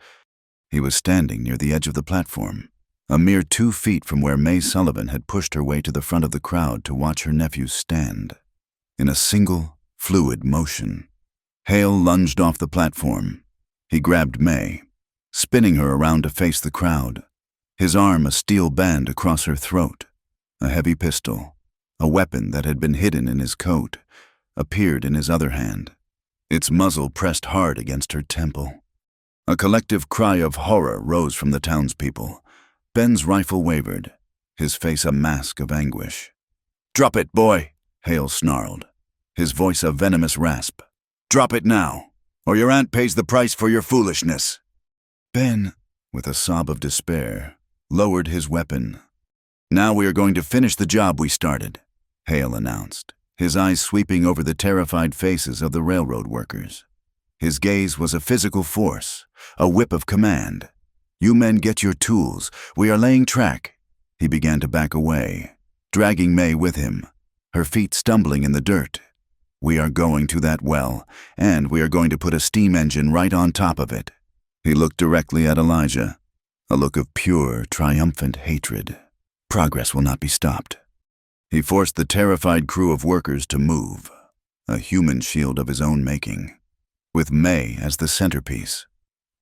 He was standing near the edge of the platform, a mere 2 feet from where May Sullivan had pushed her way to the front of the crowd to watch her nephew stand. In a single, fluid motion, Hale lunged off the platform. He grabbed May, spinning her around to face the crowd, his arm a steel band across her throat. A heavy pistol, a weapon that had been hidden in his coat, appeared in his other hand, its muzzle pressed hard against her temple. A collective cry of horror rose from the townspeople. Ben's rifle wavered, his face a mask of anguish. "Drop it, boy," Hale snarled, his voice a venomous rasp. "Drop it now, or your aunt pays the price for your foolishness." Ben, with a sob of despair, lowered his weapon. "Now we are going to finish the job we started," Hale announced, his eyes sweeping over the terrified faces of the railroad workers. His gaze was a physical force, a whip of command. "You men get your tools. We are laying track." He began to back away, dragging May with him, her feet stumbling in the dirt. "We are going to that well, and we are going to put a steam engine right on top of it." He looked directly at Elijah, a look of pure, triumphant hatred. "Progress will not be stopped." He forced the terrified crew of workers to move, a human shield of his own making, with May as the centerpiece.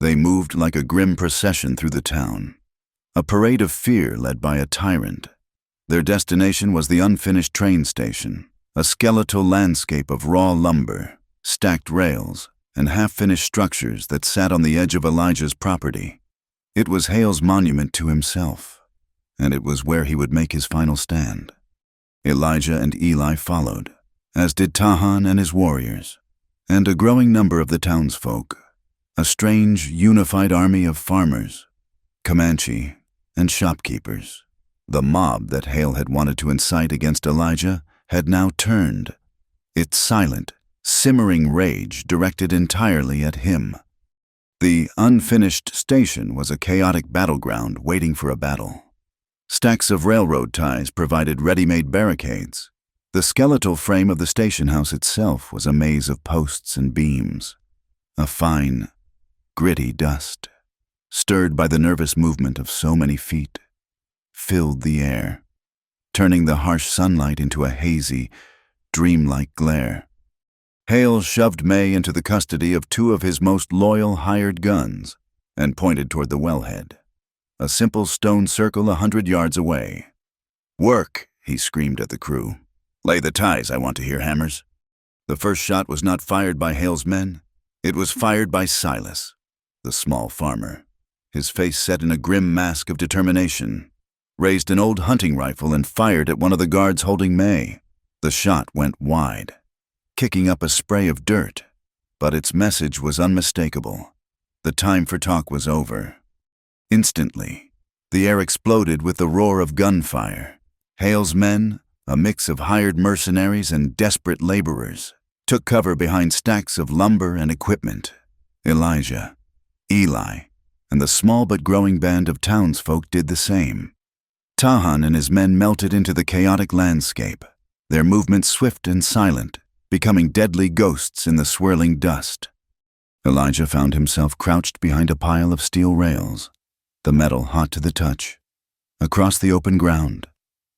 They moved like a grim procession through the town, a parade of fear led by a tyrant. Their destination was the unfinished train station, a skeletal landscape of raw lumber, stacked rails, and half-finished structures that sat on the edge of Elijah's property. It was Hale's monument to himself, and it was where he would make his final stand. Elijah and Eli followed, as did Tahan and his warriors, and a growing number of the townsfolk, a strange, unified army of farmers, Comanche, and shopkeepers. The mob that Hale had wanted to incite against Elijah had now turned, its silent, simmering rage directed entirely at him. The unfinished station was a chaotic battleground waiting for a battle. Stacks of railroad ties provided ready-made barricades. The skeletal frame of the station house itself was a maze of posts and beams. A fine, gritty dust, stirred by the nervous movement of so many feet, filled the air, turning the harsh sunlight into a hazy, dreamlike glare. Hale shoved May into the custody of 2 of his most loyal hired guns and pointed toward the wellhead, a simple stone circle 100 yards away. "Work," he screamed at the crew. "Lay the ties, I want to hear hammers." The first shot was not fired by Hale's men. It was fired by Silas, the small farmer. His face set in a grim mask of determination, raised an old hunting rifle and fired at one of the guards holding May. The shot went wide, kicking up a spray of dirt, but its message was unmistakable. The time for talk was over. Instantly, the air exploded with the roar of gunfire. Hale's men, a mix of hired mercenaries and desperate laborers, took cover behind stacks of lumber and equipment. Elijah, Eli, and the small but growing band of townsfolk did the same. Tahan and his men melted into the chaotic landscape, their movements swift and silent, becoming deadly ghosts in the swirling dust. Elijah found himself crouched behind a pile of steel rails, the metal hot to the touch. Across the open ground,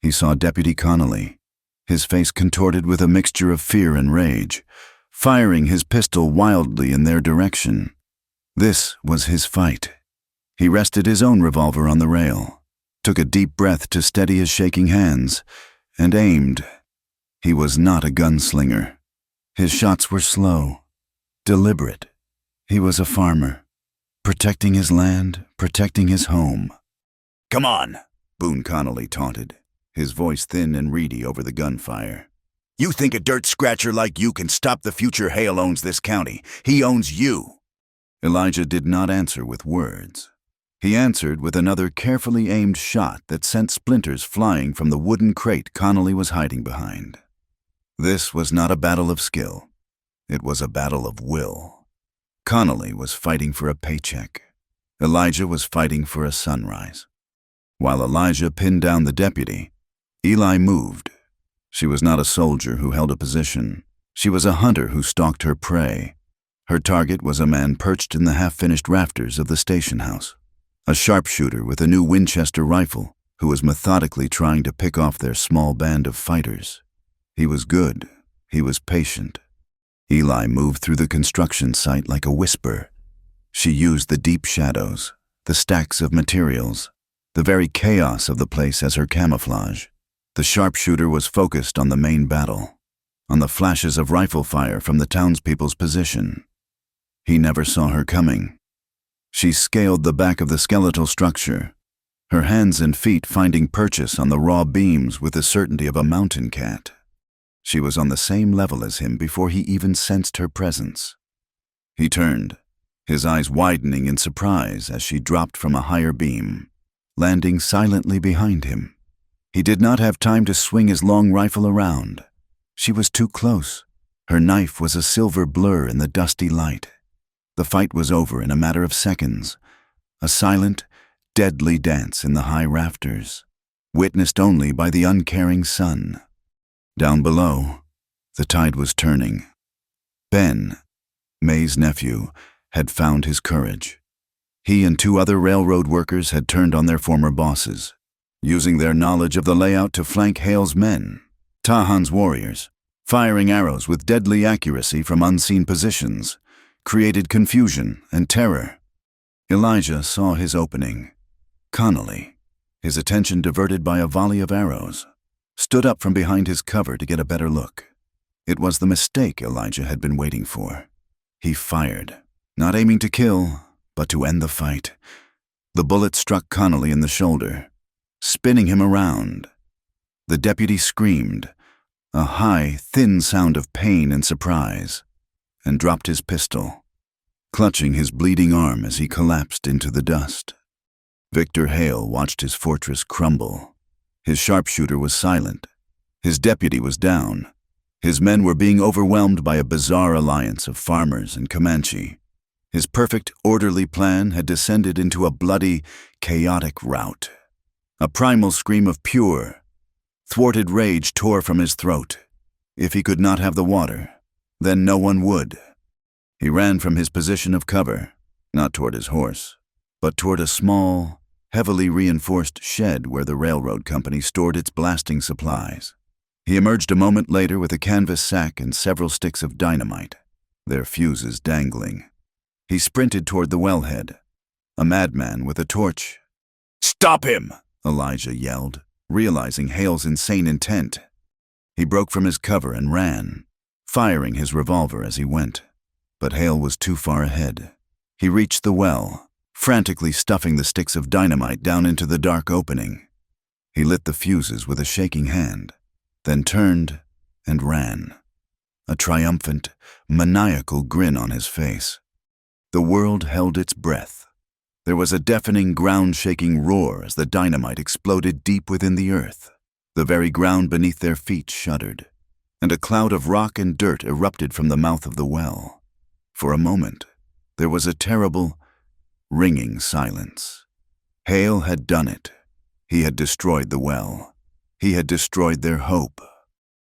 he saw Deputy Connolly, his face contorted with a mixture of fear and rage, firing his pistol wildly in their direction. This was his fight. He rested his own revolver on the rail, took a deep breath to steady his shaking hands, and aimed. He was not a gunslinger. His shots were slow, deliberate. He was a farmer, protecting his land, protecting his home. "Come on," Boone Connolly taunted, his voice thin and reedy over the gunfire. "You think a dirt scratcher like you can stop the future Hale owns this county? He owns you." Elijah did not answer with words. He answered with another carefully aimed shot that sent splinters flying from the wooden crate Connolly was hiding behind. This was not a battle of skill. It was a battle of will. Connolly was fighting for a paycheck. Elijah was fighting for a sunrise. While Elijah pinned down the deputy, Eli moved. She was not a soldier who held a position. She was a hunter who stalked her prey. Her target was a man perched in the half-finished rafters of the station house, a sharpshooter with a new Winchester rifle who was methodically trying to pick off their small band of fighters. He was good. He was patient. Eli moved through the construction site like a whisper. She used the deep shadows, the stacks of materials, the very chaos of the place as her camouflage. The sharpshooter was focused on the main battle, on the flashes of rifle fire from the townspeople's position. He never saw her coming. She scaled the back of the skeletal structure, her hands and feet finding purchase on the raw beams with the certainty of a mountain cat. She was on the same level as him before he even sensed her presence. He turned, his eyes widening in surprise as she dropped from a higher beam, landing silently behind him. He did not have time to swing his long rifle around. She was too close. Her knife was a silver blur in the dusty light. The fight was over in a matter of seconds, a silent, deadly dance in the high rafters, witnessed only by the uncaring sun. Down below, the tide was turning. Ben, May's nephew, had found his courage. He and 2 other railroad workers had turned on their former bosses, using their knowledge of the layout to flank Hale's men, Tahan's warriors, firing arrows with deadly accuracy from unseen positions, created confusion and terror. Elijah saw his opening. Connolly, his attention diverted by a volley of arrows, stood up from behind his cover to get a better look. It was the mistake Elijah had been waiting for. He fired, not aiming to kill, but to end the fight. The bullet struck Connolly in the shoulder, spinning him around. The deputy screamed, a high, thin sound of pain and surprise, and dropped his pistol, clutching his bleeding arm as he collapsed into the dust. Victor Hale watched his fortress crumble. His sharpshooter was silent. His deputy was down. His men were being overwhelmed by a bizarre alliance of farmers and Comanche. His perfect, orderly plan had descended into a bloody, chaotic rout. A primal scream of pure, thwarted rage tore from his throat. If he could not have the water, then no one would. He ran from his position of cover, not toward his horse, but toward a small, heavily reinforced shed where the railroad company stored its blasting supplies. He emerged a moment later with a canvas sack and several sticks of dynamite, their fuses dangling. He sprinted toward the wellhead, a madman with a torch. "Stop him!" Elijah yelled, realizing Hale's insane intent. He broke from his cover and ran, firing his revolver as he went. But Hale was too far ahead. He reached the well, frantically stuffing the sticks of dynamite down into the dark opening. He lit the fuses with a shaking hand, then turned and ran, a triumphant, maniacal grin on his face. The world held its breath. There was a deafening, ground-shaking roar as the dynamite exploded deep within the earth. The very ground beneath their feet shuddered, and a cloud of rock and dirt erupted from the mouth of the well. For a moment, there was a terrible, ringing silence. Hale had done it. He had destroyed the well. He had destroyed their hope.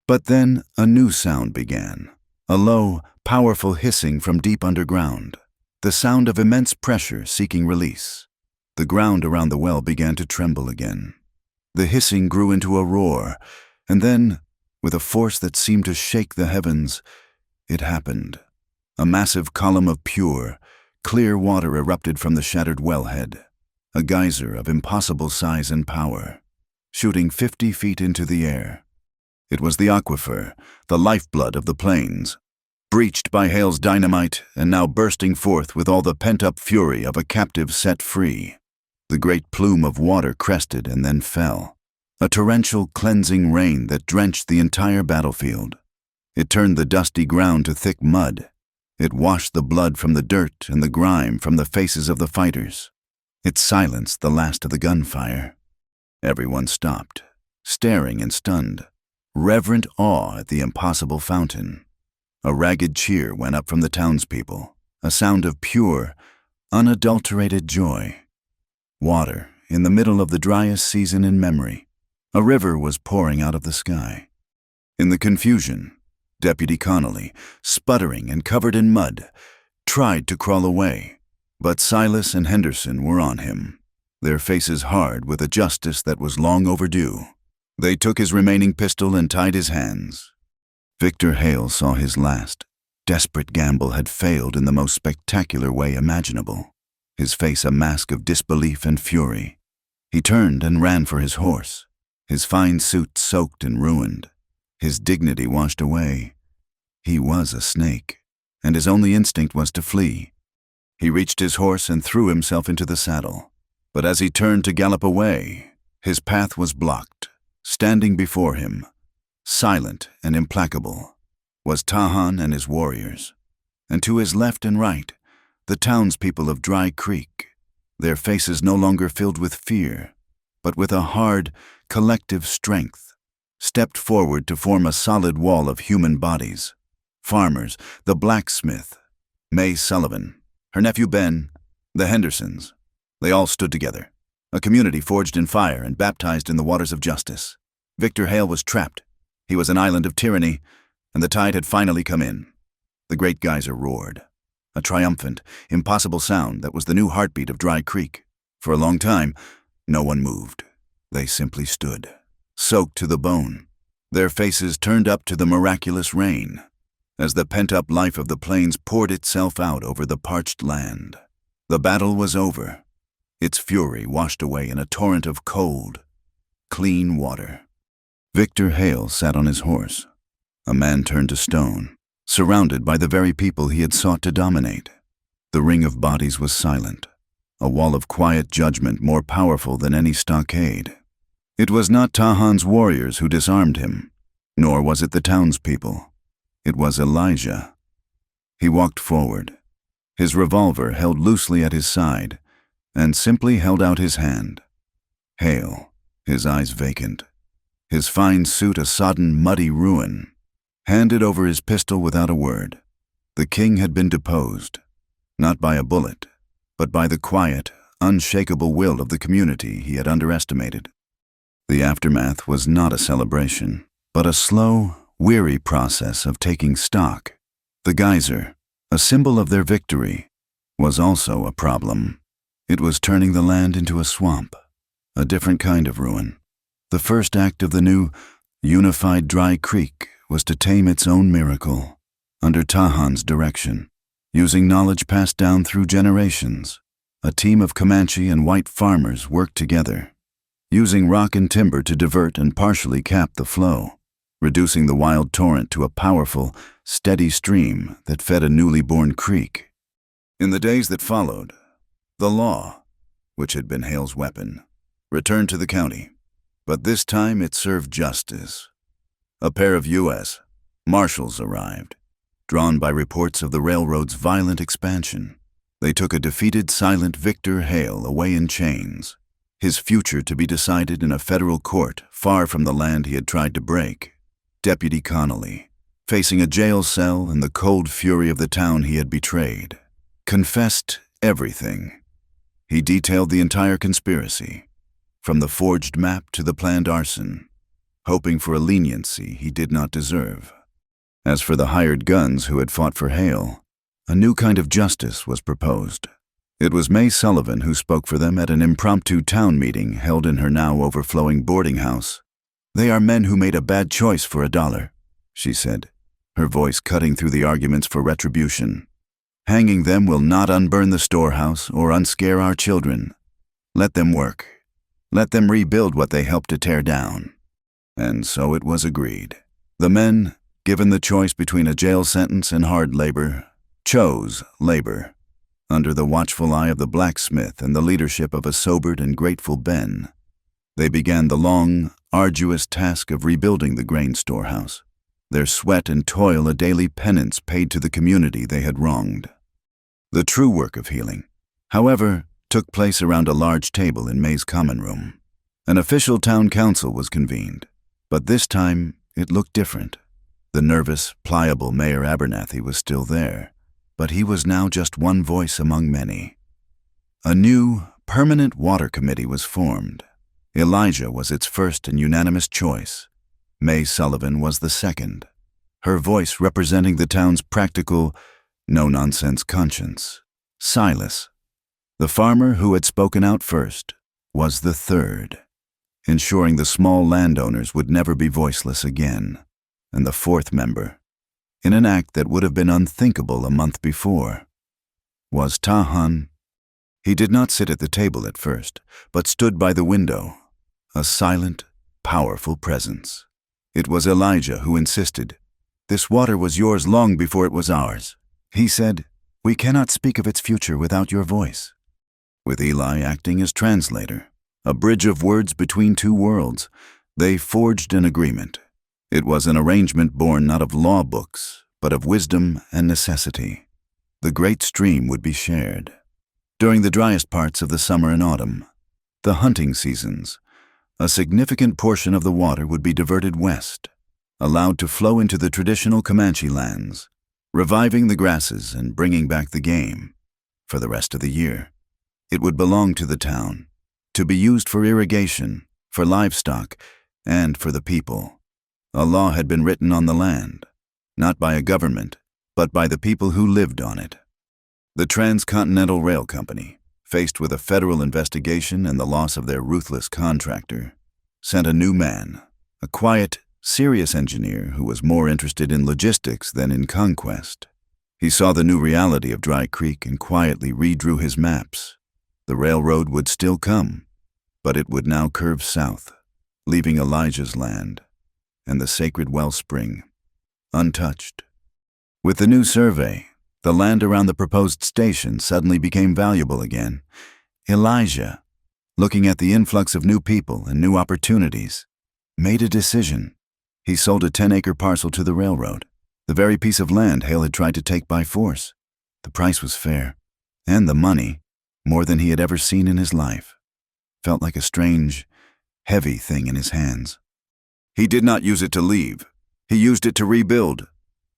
But then a new sound began, a low, powerful hissing from deep underground, the sound of immense pressure seeking release. The ground around the well began to tremble again. The hissing grew into a roar, and then, with a force that seemed to shake the heavens, it happened. A massive column of pure, clear water erupted from the shattered wellhead, a geyser of impossible size and power, shooting 50 feet into the air. It was the aquifer, the lifeblood of the plains, breached by Hale's dynamite and now bursting forth with all the pent-up fury of a captive set free. The great plume of water crested and then fell, a torrential, cleansing rain that drenched the entire battlefield. It turned the dusty ground to thick mud. It washed the blood from the dirt and the grime from the faces of the fighters. It silenced the last of the gunfire. Everyone stopped, staring and stunned, reverent awe at the impossible fountain. A ragged cheer went up from the townspeople, a sound of pure, unadulterated joy. Water in the middle of the driest season in memory. A river was pouring out of the sky. In the confusion, Deputy Connolly, sputtering and covered in mud, tried to crawl away, but Silas and Henderson were on him, their faces hard with a justice that was long overdue. They took his remaining pistol and tied his hands. Victor Hale saw his last, desperate gamble had failed in the most spectacular way imaginable, his face a mask of disbelief and fury. He turned and ran for his horse, his fine suit soaked and ruined, his dignity washed away. He was a snake, and his only instinct was to flee. He reached his horse and threw himself into the saddle. But as he turned to gallop away, his path was blocked. Standing before him, silent and implacable, was Tahan and his warriors. And to his left and right, the townspeople of Dry Creek, their faces no longer filled with fear, but with a hard, collective strength, stepped forward to form a solid wall of human bodies. Farmers, the blacksmith, May Sullivan, her nephew Ben, the Hendersons. They all stood together, a community forged in fire and baptized in the waters of justice. Victor Hale was trapped. He was an island of tyranny, and the tide had finally come in. The great geyser roared, a triumphant, impossible sound that was the new heartbeat of Dry Creek. For a long time, no one moved. They simply stood, soaked to the bone, their faces turned up to the miraculous rain, as the pent-up life of the plains poured itself out over the parched land. The battle was over, its fury washed away in a torrent of cold, clean water. Victor Hale sat on his horse, a man turned to stone, surrounded by the very people he had sought to dominate. The ring of bodies was silent, a wall of quiet judgment more powerful than any stockade. It was not Tahan's warriors who disarmed him, nor was it the townspeople. It was Elijah. He walked forward, his revolver held loosely at his side, and simply held out his hand. Hale, his eyes vacant, his fine suit a sodden, muddy ruin, handed over his pistol without a word. The king had been deposed, not by a bullet, but by the quiet, unshakable will of the community he had underestimated. The aftermath was not a celebration, but a slow, weary process of taking stock. The geyser, a symbol of their victory, was also a problem. It was turning the land into a swamp, a different kind of ruin. The first act of the new, unified Dry Creek was to tame its own miracle, under Tahan's direction. Using knowledge passed down through generations, a team of Comanche and white farmers worked together, using rock and timber to divert and partially cap the flow, reducing the wild torrent to a powerful, steady stream that fed a newly born creek. In the days that followed, the law, which had been Hale's weapon, returned to the county, but this time it served justice. A pair of U.S. Marshals arrived, drawn by reports of the railroad's violent expansion. They took a defeated, silent Victor Hale away in chains, his future to be decided in a federal court far from the land he had tried to break. Deputy Connolly, facing a jail cell in the cold fury of the town he had betrayed, confessed everything. He detailed the entire conspiracy, from the forged map to the planned arson, hoping for a leniency he did not deserve. As for the hired guns who had fought for Hale, a new kind of justice was proposed. It was May Sullivan who spoke for them at an impromptu town meeting held in her now overflowing boarding house. "They are men who made a bad choice for $1, she said, her voice cutting through the arguments for retribution. "Hanging them will not unburn the storehouse or unscare our children. Let them work. Let them rebuild what they helped to tear down." And so it was agreed. The men, given the choice between a jail sentence and hard labor, chose labor, under the watchful eye of the blacksmith and the leadership of a sobered and grateful Ben. They began the long, arduous task of rebuilding the grain storehouse, their sweat and toil a daily penance paid to the community they had wronged. The true work of healing, however, took place around a large table in May's common room. An official town council was convened, but this time it looked different. The nervous, pliable Mayor Abernathy was still there, but he was now just one voice among many. A new, permanent water committee was formed. Elijah was its first and unanimous choice. May Sullivan was the second, her voice representing the town's practical, no-nonsense conscience. Silas, the farmer who had spoken out first, was the third, ensuring the small landowners would never be voiceless again. And the fourth member, in an act that would have been unthinkable a month before, was Tahan. He did not sit at the table at first, but stood by the window, a silent, powerful presence. It was Elijah who insisted. "This water was yours long before it was ours." He said, "We cannot speak of its future without your voice." With Eli acting as translator, a bridge of words between two worlds, they forged an agreement. It was an arrangement born not of law books, but of wisdom and necessity. The great stream would be shared. During the driest parts of the summer and autumn, the hunting seasons, a significant portion of the water would be diverted west, allowed to flow into the traditional Comanche lands, reviving the grasses and bringing back the game. For the rest of the year, it would belong to the town, to be used for irrigation, for livestock, and for the people. A law had been written on the land, not by a government, but by the people who lived on it. The Transcontinental Rail Company, faced with a federal investigation and the loss of their ruthless contractor, sent a new man, a quiet, serious engineer who was more interested in logistics than in conquest. He saw the new reality of Dry Creek and quietly redrew his maps. The railroad would still come, but it would now curve south, leaving Elijah's land and the sacred wellspring untouched. With the new survey, the land around the proposed station suddenly became valuable again. Elijah, looking at the influx of new people and new opportunities, made a decision. He sold a 10-acre parcel to the railroad, the very piece of land Hale had tried to take by force. The price was fair, and the money, more than he had ever seen in his life, felt like a strange, heavy thing in his hands. He did not use it to leave. He used it to rebuild.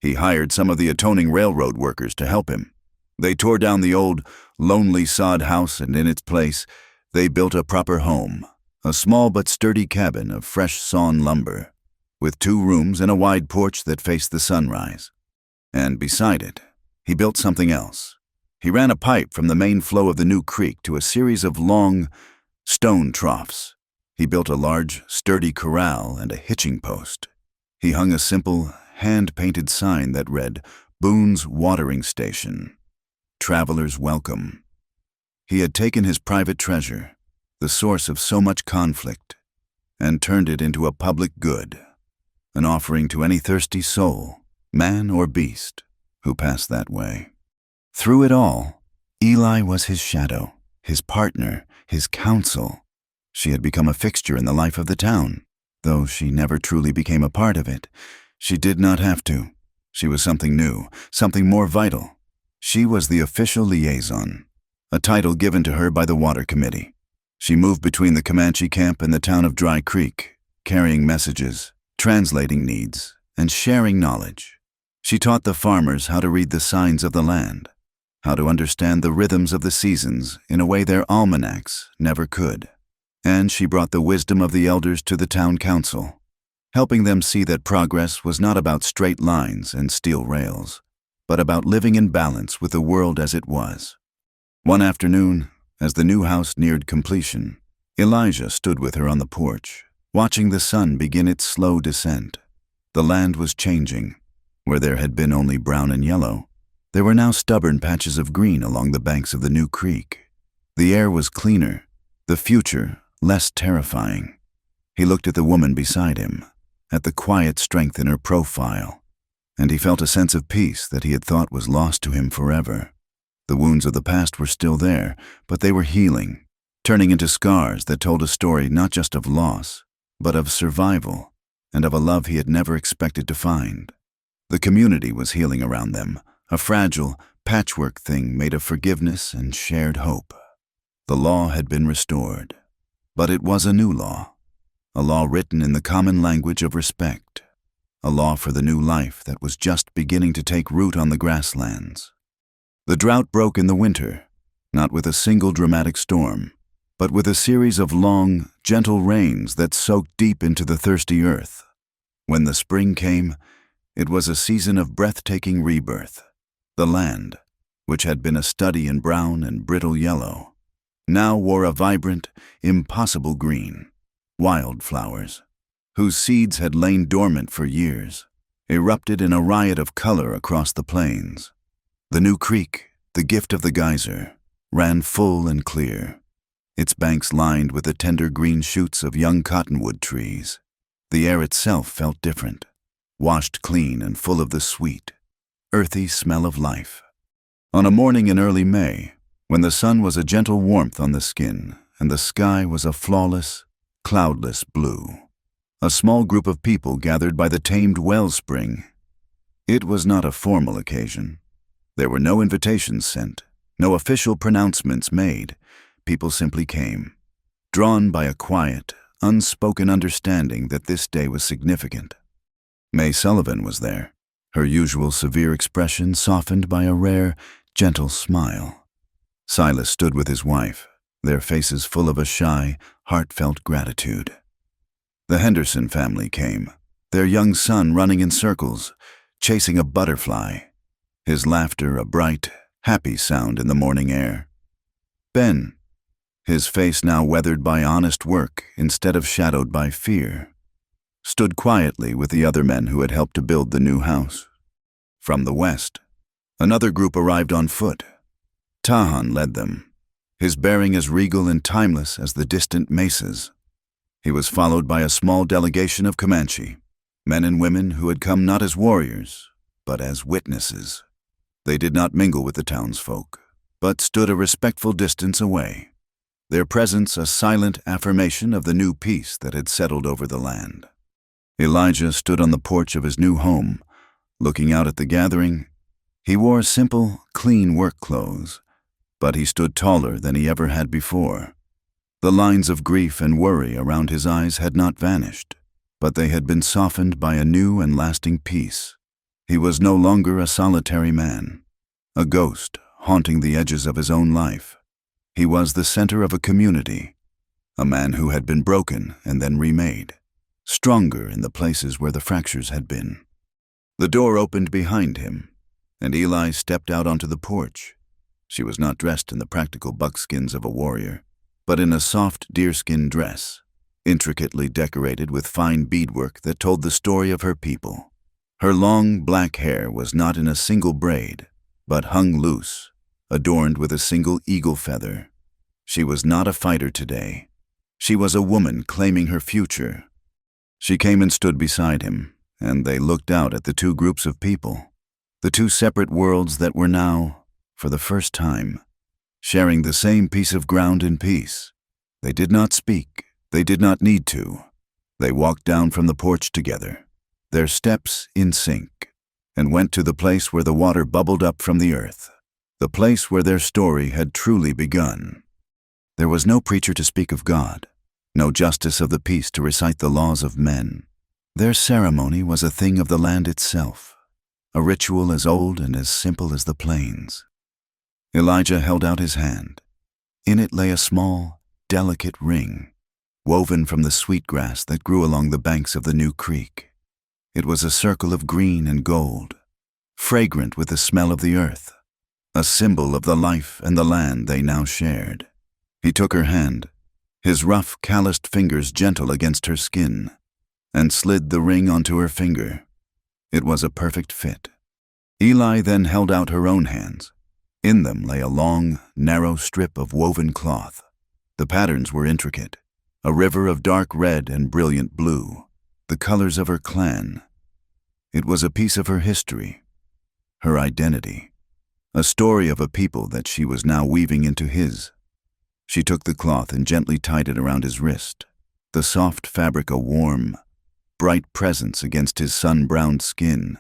He hired some of the atoning railroad workers to help him. They tore down the old, lonely sod house, and in its place, they built a proper home, a small but sturdy cabin of fresh sawn lumber, with 2 rooms and a wide porch that faced the sunrise. And beside it, he built something else. He ran a pipe from the main flow of the new creek to a series of long, stone troughs. He built a large, sturdy corral and a hitching post. He hung a simple, hand-painted sign that read, "Boone's Watering Station. Travelers welcome." He had taken his private treasure, the source of so much conflict, and turned it into a public good, an offering to any thirsty soul, man or beast, who passed that way. Through it all, Eli was his shadow, his partner, his counsel. She had become a fixture in the life of the town. Though she never truly became a part of it, she did not have to. She was something new, something more vital. She was the official liaison, a title given to her by the Water Committee. She moved between the Comanche camp and the town of Dry Creek, carrying messages, translating needs, and sharing knowledge. She taught the farmers how to read the signs of the land, how to understand the rhythms of the seasons in a way their almanacs never could. And she brought the wisdom of the elders to the town council, helping them see that progress was not about straight lines and steel rails, but about living in balance with the world as it was. One afternoon, as the new house neared completion, Elijah stood with her on the porch, watching the sun begin its slow descent. The land was changing. Where there had been only brown and yellow, there were now stubborn patches of green along the banks of the new creek. The air was cleaner, the future less terrifying. He looked at the woman beside him, at the quiet strength in her profile, and he felt a sense of peace that he had thought was lost to him forever. The wounds of the past were still there, but they were healing, turning into scars that told a story not just of loss, but of survival and of a love he had never expected to find. The community was healing around them, a fragile, patchwork thing made of forgiveness and shared hope. The law had been restored, but it was a new law, a law written in the common language of respect, a law for the new life that was just beginning to take root on the grasslands. The drought broke in the winter, not with a single dramatic storm, but with a series of long, gentle rains that soaked deep into the thirsty earth. When the spring came, it was a season of breathtaking rebirth. The land, which had been a study in brown and brittle yellow, now wore a vibrant, impossible green. Wildflowers, whose seeds had lain dormant for years, erupted in a riot of color across the plains. The new creek, the gift of the geyser, ran full and clear, its banks lined with the tender green shoots of young cottonwood trees. The air itself felt different, washed clean and full of the sweet, earthy smell of life. On a morning in early May, when the sun was a gentle warmth on the skin and the sky was a flawless, cloudless blue, a small group of people gathered by the tamed wellspring. It was not a formal occasion. There were no invitations sent, no official pronouncements made. People simply came, drawn by a quiet, unspoken understanding that this day was significant. May Sullivan was there, her usual severe expression softened by a rare, gentle smile. Silas stood with his wife, their faces full of a shy, heartfelt gratitude. The Henderson family came, their young son running in circles, chasing a butterfly, his laughter a bright, happy sound in the morning air. Ben, his face now weathered by honest work instead of shadowed by fear, stood quietly with the other men who had helped to build the new house. From the west, another group arrived on foot. Tahan led them, his bearing as regal and timeless as the distant mesas. He was followed by a small delegation of Comanche, men and women who had come not as warriors, but as witnesses. They did not mingle with the townsfolk, but stood a respectful distance away, their presence a silent affirmation of the new peace that had settled over the land. Elijah stood on the porch of his new home, looking out at the gathering. He wore simple, clean work clothes, but he stood taller than he ever had before. The lines of grief and worry around his eyes had not vanished, but they had been softened by a new and lasting peace. He was no longer a solitary man, a ghost haunting the edges of his own life. He was the center of a community, a man who had been broken and then remade, stronger in the places where the fractures had been. The door opened behind him, and Eli stepped out onto the porch. She was not dressed in the practical buckskins of a warrior, but in a soft deerskin dress, intricately decorated with fine beadwork that told the story of her people. Her long black hair was not in a single braid, but hung loose, adorned with a single eagle feather. She was not a fighter today. She was a woman claiming her future. She came and stood beside him, and they looked out at the two groups of people, the two separate worlds that were now, for the first time, sharing the same piece of ground in peace. They did not speak. They did not need to. They walked down from the porch together, their steps in sync, and went to the place where the water bubbled up from the earth. the place where their story had truly begun. There was no preacher to speak of God, no justice of the peace to recite the laws of men. Their ceremony was a thing of the land itself, a ritual as old and as simple as the plains. Elijah held out his hand. In it lay a small, delicate ring, woven from the sweet grass that grew along the banks of the new creek. It was a circle of green and gold, fragrant with the smell of the earth, a symbol of the life and the land they now shared. He took her hand, his rough, calloused fingers gentle against her skin, and slid the ring onto her finger. It was a perfect fit. Eli then held out her own hands. In them lay a long, narrow strip of woven cloth. The patterns were intricate, a river of dark red and brilliant blue, the colors of her clan. It was a piece of her history, her identity, a story of a people that she was now weaving into his. She took the cloth and gently tied it around his wrist, the soft fabric a warm, bright presence against his sun-browned skin.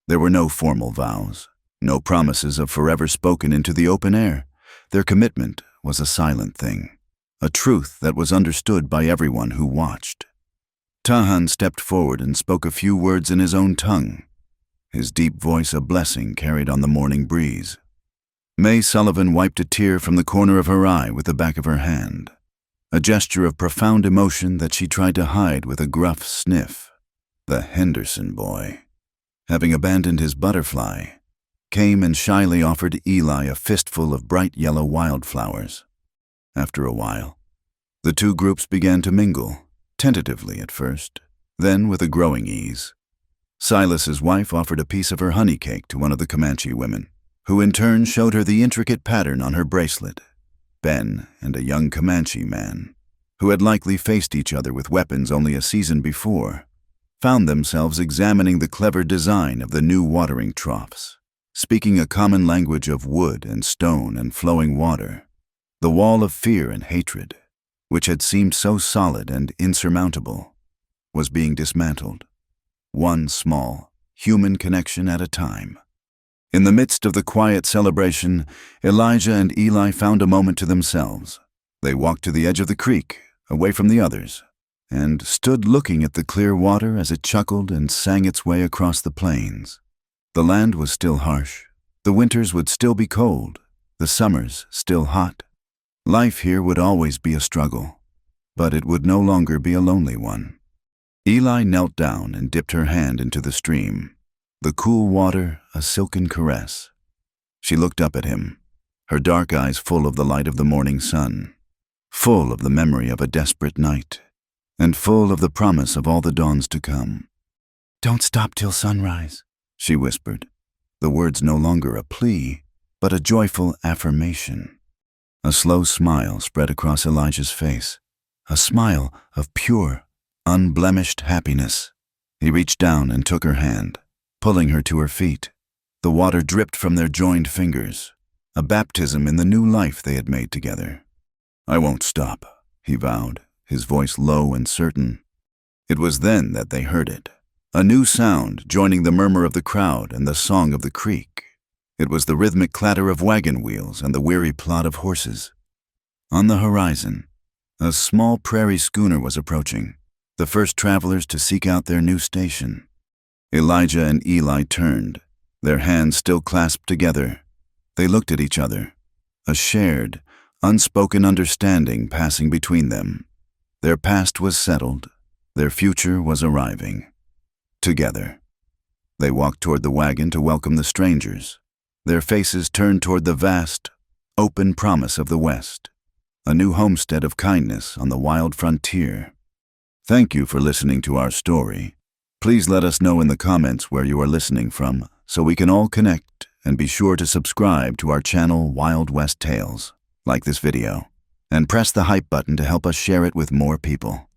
There were no formal vows, no promises of forever spoken into the open air. Their commitment was a silent thing, a truth that was understood by everyone who watched. Tahan stepped forward and spoke a few words in his own tongue, his deep voice a blessing carried on the morning breeze. May Sullivan wiped a tear from the corner of her eye with the back of her hand, a gesture of profound emotion that she tried to hide with a gruff sniff. The Henderson boy, having abandoned his butterfly, came and shyly offered Eli a fistful of bright yellow wildflowers. After a while, the two groups began to mingle, tentatively at first, then with a growing ease. Silas's wife offered a piece of her honey cake to one of the Comanche women, who in turn showed her the intricate pattern on her bracelet. Ben and a young Comanche man, who had likely faced each other with weapons only a season before, found themselves examining the clever design of the new watering troughs, speaking a common language of wood and stone and flowing water. The wall of fear and hatred, which had seemed so solid and insurmountable, was being dismantled, one small, human connection at a time. In the midst of the quiet celebration, Elijah and Eli found a moment to themselves. They walked to the edge of the creek, away from the others, and stood looking at the clear water as it chuckled and sang its way across the plains. The land was still harsh. The winters would still be cold, the summers still hot. Life here would always be a struggle, but it would no longer be a lonely one. Eli knelt down and dipped her hand into the stream, the cool water a silken caress. She looked up at him, her dark eyes full of the light of the morning sun, full of the memory of a desperate night, and full of the promise of all the dawns to come. "Don't stop till sunrise," she whispered, the words no longer a plea, but a joyful affirmation. A slow smile spread across Elijah's face, a smile of pure, unblemished happiness. He reached down and took her hand, pulling her to her feet. The water dripped from their joined fingers, a baptism in the new life they had made together. "I won't stop," he vowed, his voice low and certain. It was then that they heard it, a new sound joining the murmur of the crowd and the song of the creek. It was the rhythmic clatter of wagon wheels and the weary plod of horses. On the horizon, a small prairie schooner was approaching, the first travelers to seek out their new station. Elijah and Eli turned, their hands still clasped together. They looked at each other, a shared, unspoken understanding passing between them. Their past was settled, their future was arriving. Together, they walked toward the wagon to welcome the strangers, their faces turned toward the vast, open promise of the West, a new homestead of kindness on the wild frontier. Thank you for listening to our story. Please let us know in the comments where you are listening from so we can all connect, and be sure to subscribe to our channel Wild West Tales, like this video, and press the hype button to help us share it with more people.